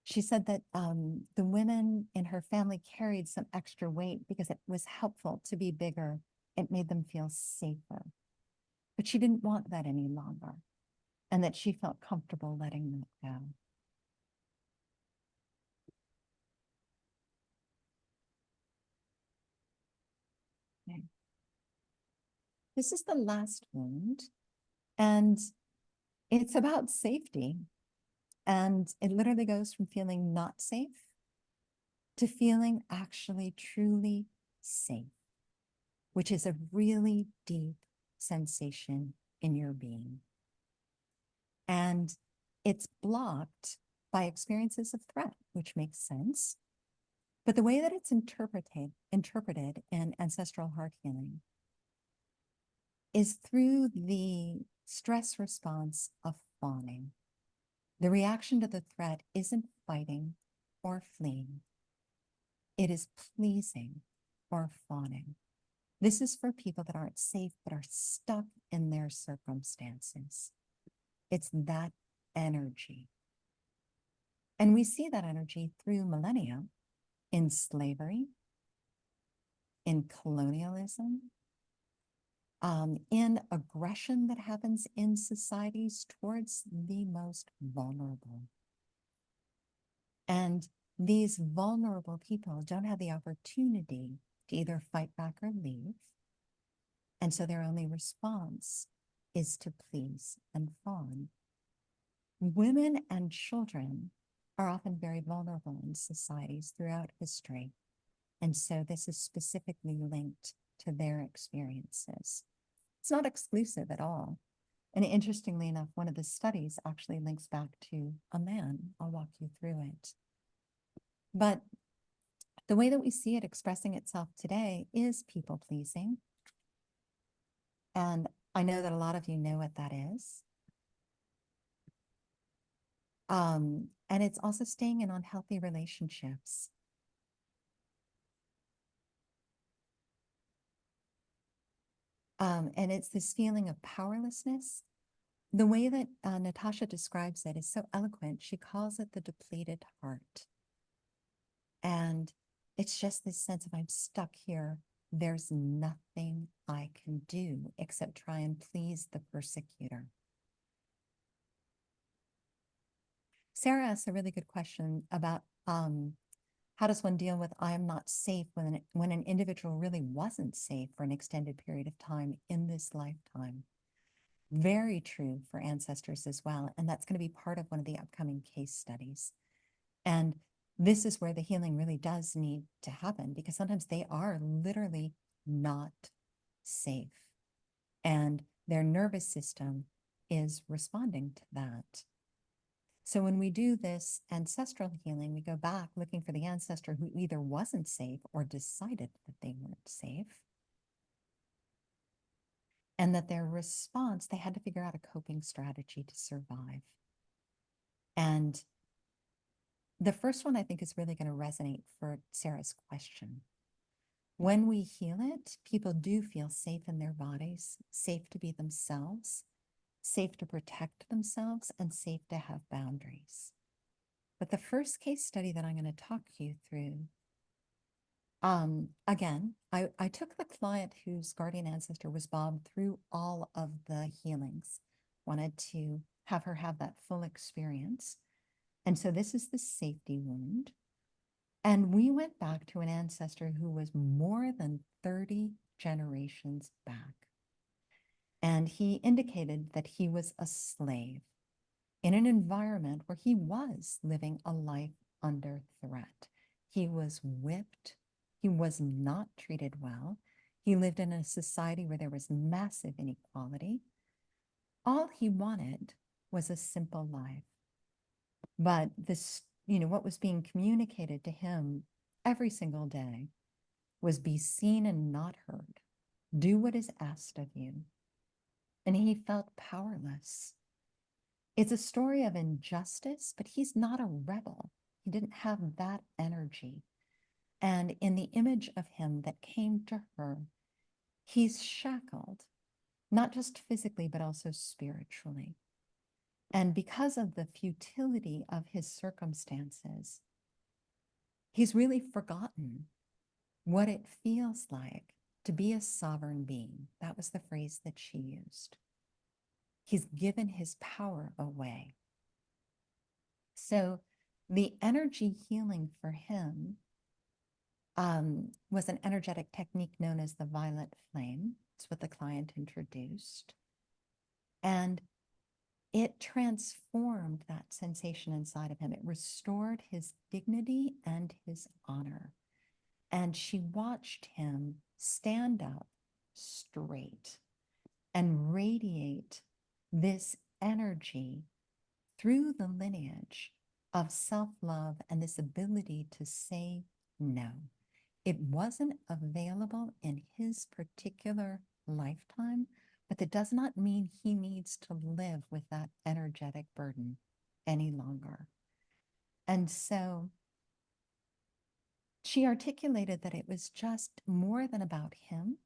She said that the women in her family carried some extra weight because it was helpful to be bigger. It made them feel safer. But she didn't want that any longer, and that she felt comfortable letting that go. Okay. This is the last wound, and it's about safety. And it literally goes from feeling not safe to feeling actually truly safe, which is a really deep sensation in your being. And it's blocked by experiences of threat, which makes sense. But the way that it's interpreted in ancestral heart healing is through the stress response of fawning. The reaction to the threat isn't fighting or fleeing. It is pleasing or fawning. This is for people that aren't safe, but are stuck in their circumstances. It's that energy. And we see that energy through millennia in slavery, in colonialism, in aggression that happens in societies towards the most vulnerable. And these vulnerable people don't have the opportunity to either fight back or leave. And so their only response is to please and fawn. Women and children are often very vulnerable in societies throughout history. And so this is specifically linked to their experiences. It's not exclusive at all. And interestingly enough, one of the studies actually links back to a man. I'll walk you through it. But the way that we see it expressing itself today is people pleasing. And I know that a lot of you know what that is. And it's also staying in unhealthy relationships. And it's this feeling of powerlessness. The way that Natasha describes it is so eloquent. She calls it the depleted heart. And it's just this sense of I'm stuck here. There's nothing I can do except try and please the persecutor. Sarah asked a really good question about how does one deal with I am not safe when an individual really wasn't safe for an extended period of time in this lifetime. Very true for ancestors as well. And that's going to be part of one of the upcoming case studies. And this is where the healing really does need to happen, because sometimes they are literally not safe. And their nervous system is responding to that. So when we do this ancestral healing, we go back looking for the ancestor who either wasn't safe or decided that they weren't safe. And that their response, they had to figure out a coping strategy to survive. And the first one I think is really going to resonate for Sarah's question. When we heal it, people do feel safe in their bodies, safe to be themselves, safe to protect themselves, and safe to have boundaries. But the first case study that I'm going to talk you through, again, I took the client whose guardian ancestor was Bob through all of the healings, wanted to have her have that full experience. And so this is the safety wound. And we went back to an ancestor who was more than 30 generations back. And he indicated that he was a slave in an environment where he was living a life under threat. He was whipped. He was not treated well. He lived in a society where there was massive inequality. All he wanted was a simple life. But this, what was being communicated to him every single day was be seen and not heard. Do what is asked of you. And he felt powerless. It's a story of injustice, but he's not a rebel. He didn't have that energy. And in the image of him that came to her, he's shackled, not just physically, but also spiritually. And because of the futility of his circumstances, he's really forgotten what it feels like to be a sovereign being. That was the phrase that she used. He's given his power away. So the energy healing for him was an energetic technique known as the violet flame. It's what the client introduced. And it transformed that sensation inside of him. It restored his dignity and his honor. And she watched him stand up straight and radiate this energy through the lineage of self-love and this ability to say no. It wasn't available in his particular lifetime, but that does not mean he needs to live with that energetic burden any longer. And so she articulated that it was just more than about him.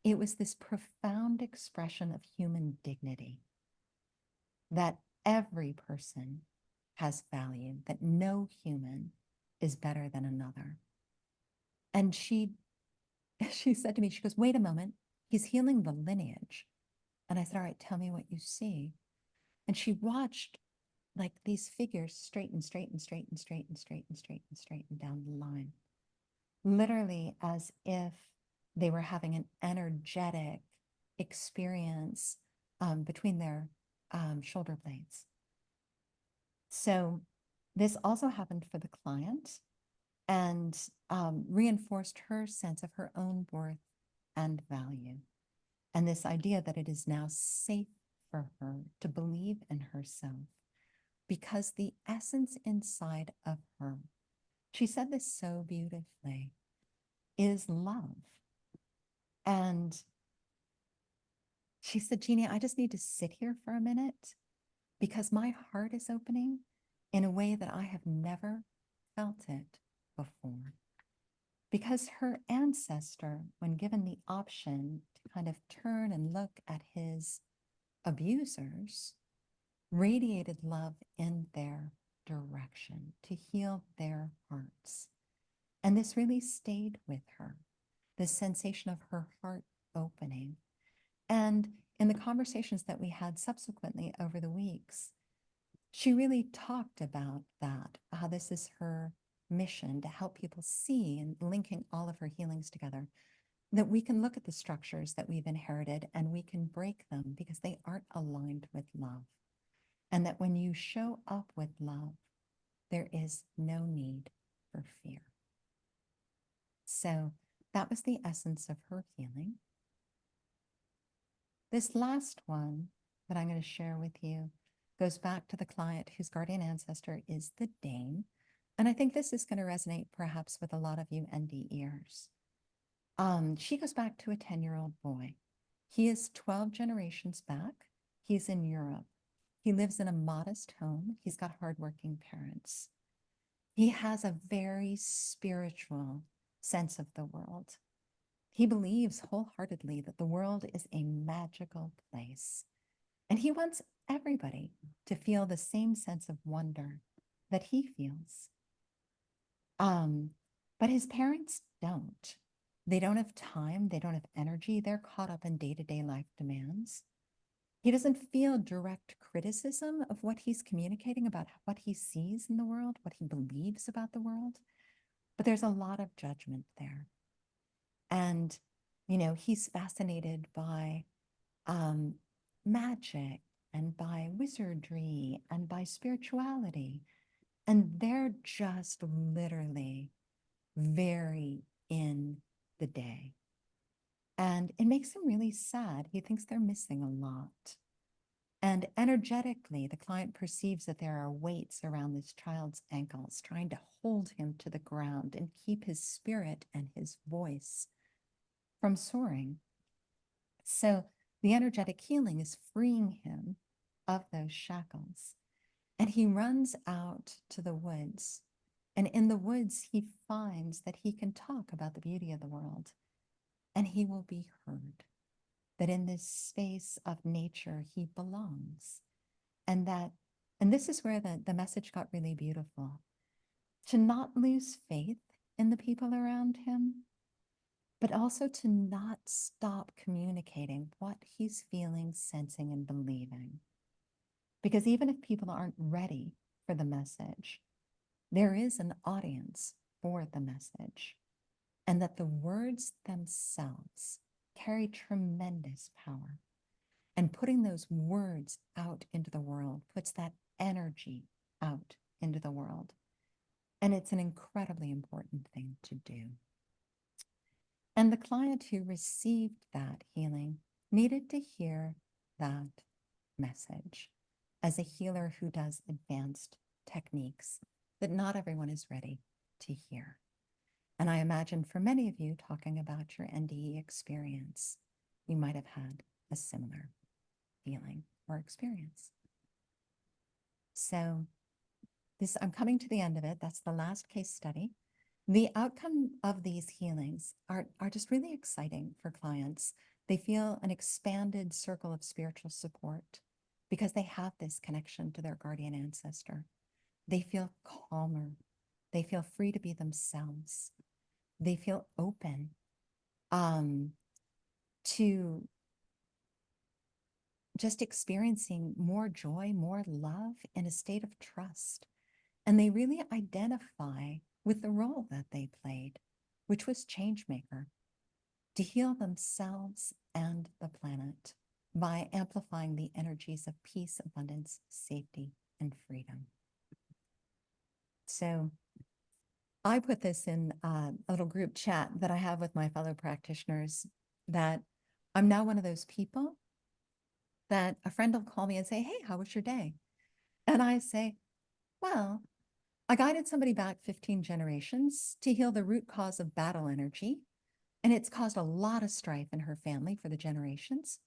It was this profound expression of human dignity, that every person has value, that no human is better than another. And she said to me, she goes, wait a moment, he's healing the lineage. And I said, all right, tell me what you see. And she watched like these figures straighten down the line, literally as if they were having an energetic experience between their shoulder blades. So this also happened for the client and reinforced her sense of her own worth and value. And this idea that it is now safe for her to believe in herself because the essence inside of her, she said this so beautifully, is love. And she said, Jeannie, I just need to sit here for a minute because my heart is opening in a way that I have never felt it before. Because her ancestor, when given the option to kind of turn and look at his abusers, radiated love in their direction to heal their hearts. And this really stayed with her, this sensation of her heart opening. And in the conversations that we had subsequently over the weeks, she really talked about that, how this is her mission to help people see, and linking all of her healings together, that we can look at the structures that we've inherited and we can break them because they aren't aligned with love. And that when you show up with love, there is no need for fear. So that was the essence of her healing. This last one that I'm going to share with you goes back to the client whose guardian ancestor is the Dane. And I think this is going to resonate perhaps with a lot of you NDEers. She goes back to a 10-year-old boy. He is 12 generations back. He's in Europe. He lives in a modest home. He's got hardworking parents. He has a very spiritual sense of the world. He believes wholeheartedly that the world is a magical place. And he wants everybody to feel the same sense of wonder that he feels. But his parents don't. They don't have time. They don't have energy. They're caught up in day-to-day life demands. He doesn't feel direct criticism of what he's communicating about what he sees in the world, what he believes about the world. But there's a lot of judgment there. And, he's fascinated by um, magic and by wizardry and by spirituality. And they're just literally very in the day. And it makes him really sad. He thinks they're missing a lot. And energetically, the client perceives that there are weights around this child's ankles, trying to hold him to the ground and keep his spirit and his voice from soaring. So the energetic healing is freeing him of those shackles. And he runs out to the woods. And in the woods, he finds that he can talk about the beauty of the world and he will be heard. That in this space of nature, he belongs. And this is where the message got really beautiful. To not lose faith in the people around him, but also to not stop communicating what he's feeling, sensing, and believing. Because even if people aren't ready for the message, there is an audience for the message, and that the words themselves carry tremendous power. And putting those words out into the world puts that energy out into the world. And it's an incredibly important thing to do. And the client who received that healing needed to hear that message as a healer who does advanced techniques that not everyone is ready to hear. And I imagine for many of you talking about your NDE experience, you might have had a similar feeling or experience. So I'm coming to the end of it. That's the last case study. The outcome of these healings are just really exciting for clients. They feel an expanded circle of spiritual support because they have this connection to their guardian ancestor. They feel calmer. They feel free to be themselves. They feel open to just experiencing more joy, more love in a state of trust. And they really identify with the role that they played, which was change maker, to heal themselves and the planet by amplifying the energies of peace, abundance, safety, and freedom. So I put this in a little group chat that I have with my fellow practitioners, that I'm now one of those people that a friend will call me and say, hey, how was your day? And I say, well, I guided somebody back 15 generations to heal the root cause of battle energy, and it's caused a lot of strife in her family for the generations.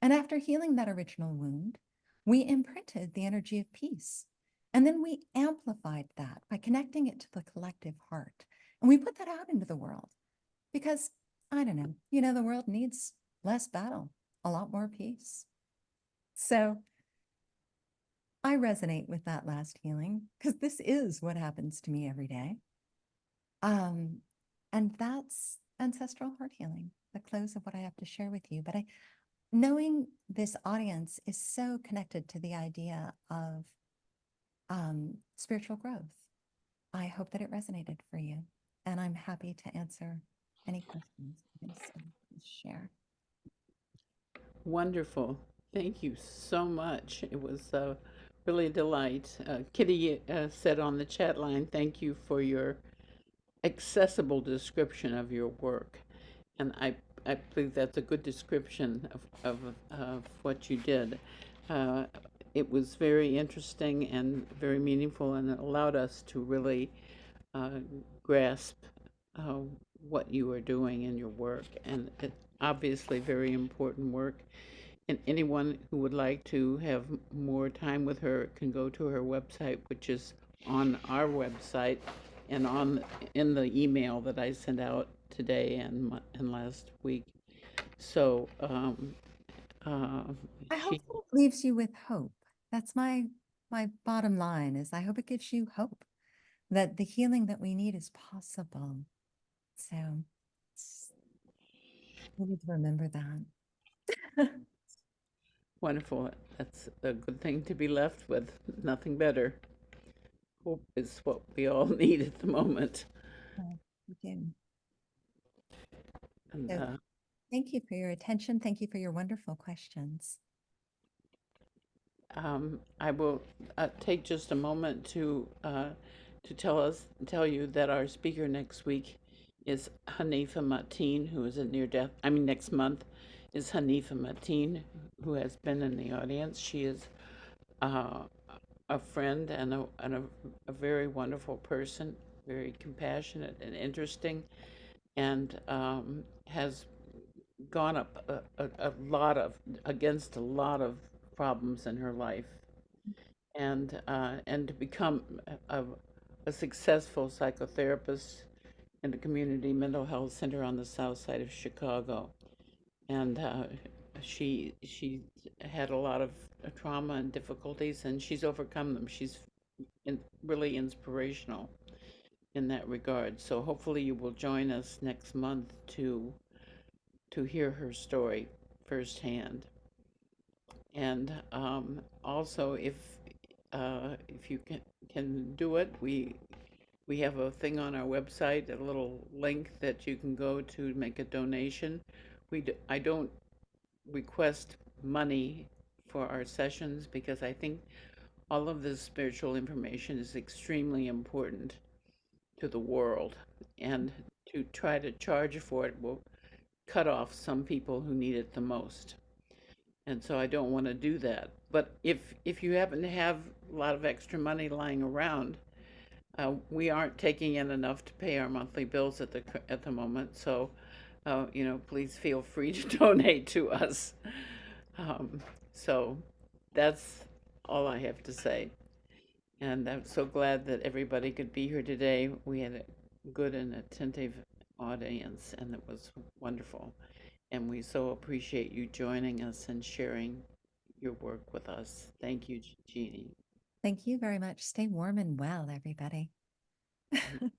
And after healing that original wound, we imprinted the energy of peace. And then we amplified that by connecting it to the collective heart. And we put that out into the world because, I don't know, the world needs less battle, a lot more peace. So I resonate with that last healing because this is what happens to me every day. And that's ancestral heart healing, the close of what I have to share with you. But knowing this audience is so connected to the idea of spiritual growth, I hope that it resonated for you. And I'm happy to answer any questions you can share. Wonderful. Thank you so much. It was really a delight. Kitty said on the chat line, thank you for your accessible description of your work. And I believe that's a good description of what you did. It was very interesting and very meaningful, and it allowed us to really grasp what you are doing in your work. And it's obviously very important work. And anyone who would like to have more time with her can go to her website, which is on our website and in the email that I sent out today and last week. So I hope it leaves you with hope. That's my bottom line, is I hope it gives you hope that the healing that we need is possible. So we need to remember that. Wonderful. That's a good thing to be left with. Nothing better. Hope is what we all need at the moment. We do. And, So Thank you for your attention. Thank you for your wonderful questions. I will take just a moment to tell you that our speaker next week is Hanifa Mateen, who is a near-death. I mean, next month is Hanifa Mateen, who has been in the audience. She is a friend and a very wonderful person, very compassionate and interesting, and has gone up a lot of against a lot of problems in her life, and to become a successful psychotherapist in the community mental health center on the south side of Chicago. And she had a lot of trauma and difficulties, and she's overcome them. She's really inspirational in that regard. So hopefully you will join us next month to hear her story firsthand. And also, if you can do it, we have a thing on our website, a little link that you can go to make a donation. I don't request money for our sessions because I think all of this spiritual information is extremely important to the world, and to try to charge for it will cut off some people who need it the most. And so I don't want to do that. But if you happen to have a lot of extra money lying around, we aren't taking in enough to pay our monthly bills at the moment. So, please feel free to donate to us. So that's all I have to say. And I'm so glad that everybody could be here today. We had a good and attentive audience, and it was wonderful. And we so appreciate you joining us and sharing your work with us. Thank you, Jeannie. Thank you very much. Stay warm and well, everybody. Your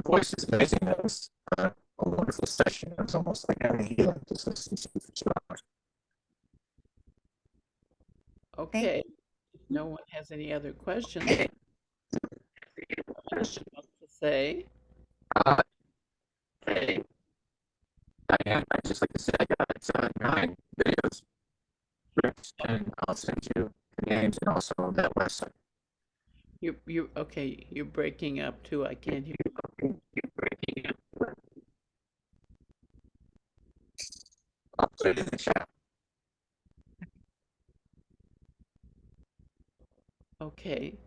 voice is amazing. That was a wonderful session. It was almost like having a healing just listening to you for 2 hours. Okay, if no one has any other questions, to say. Hey, Diane, I'd just like to say I got 9 videos, scripts, and I'll send you the names and also that website. You okay? You're breaking up too. I can't hear you. You're breaking up. I'll put it in the chat. Okay.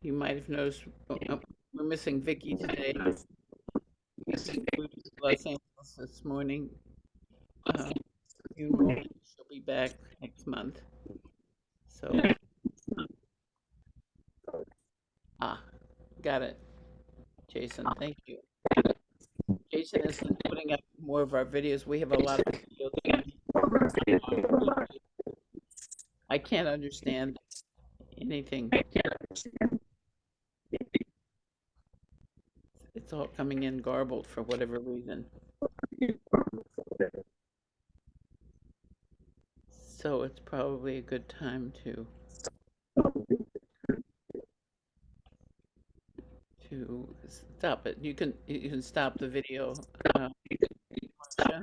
You might have noticed we're missing Vicky today. Los Angeles this morning. She'll be back next month. So, got it. Jason, thank you. Jason is putting up more of our videos. We have a lot of videos. I can't understand anything. It's all coming in garbled for whatever reason. So it's probably a good time to stop it. You can stop the video. Marsha.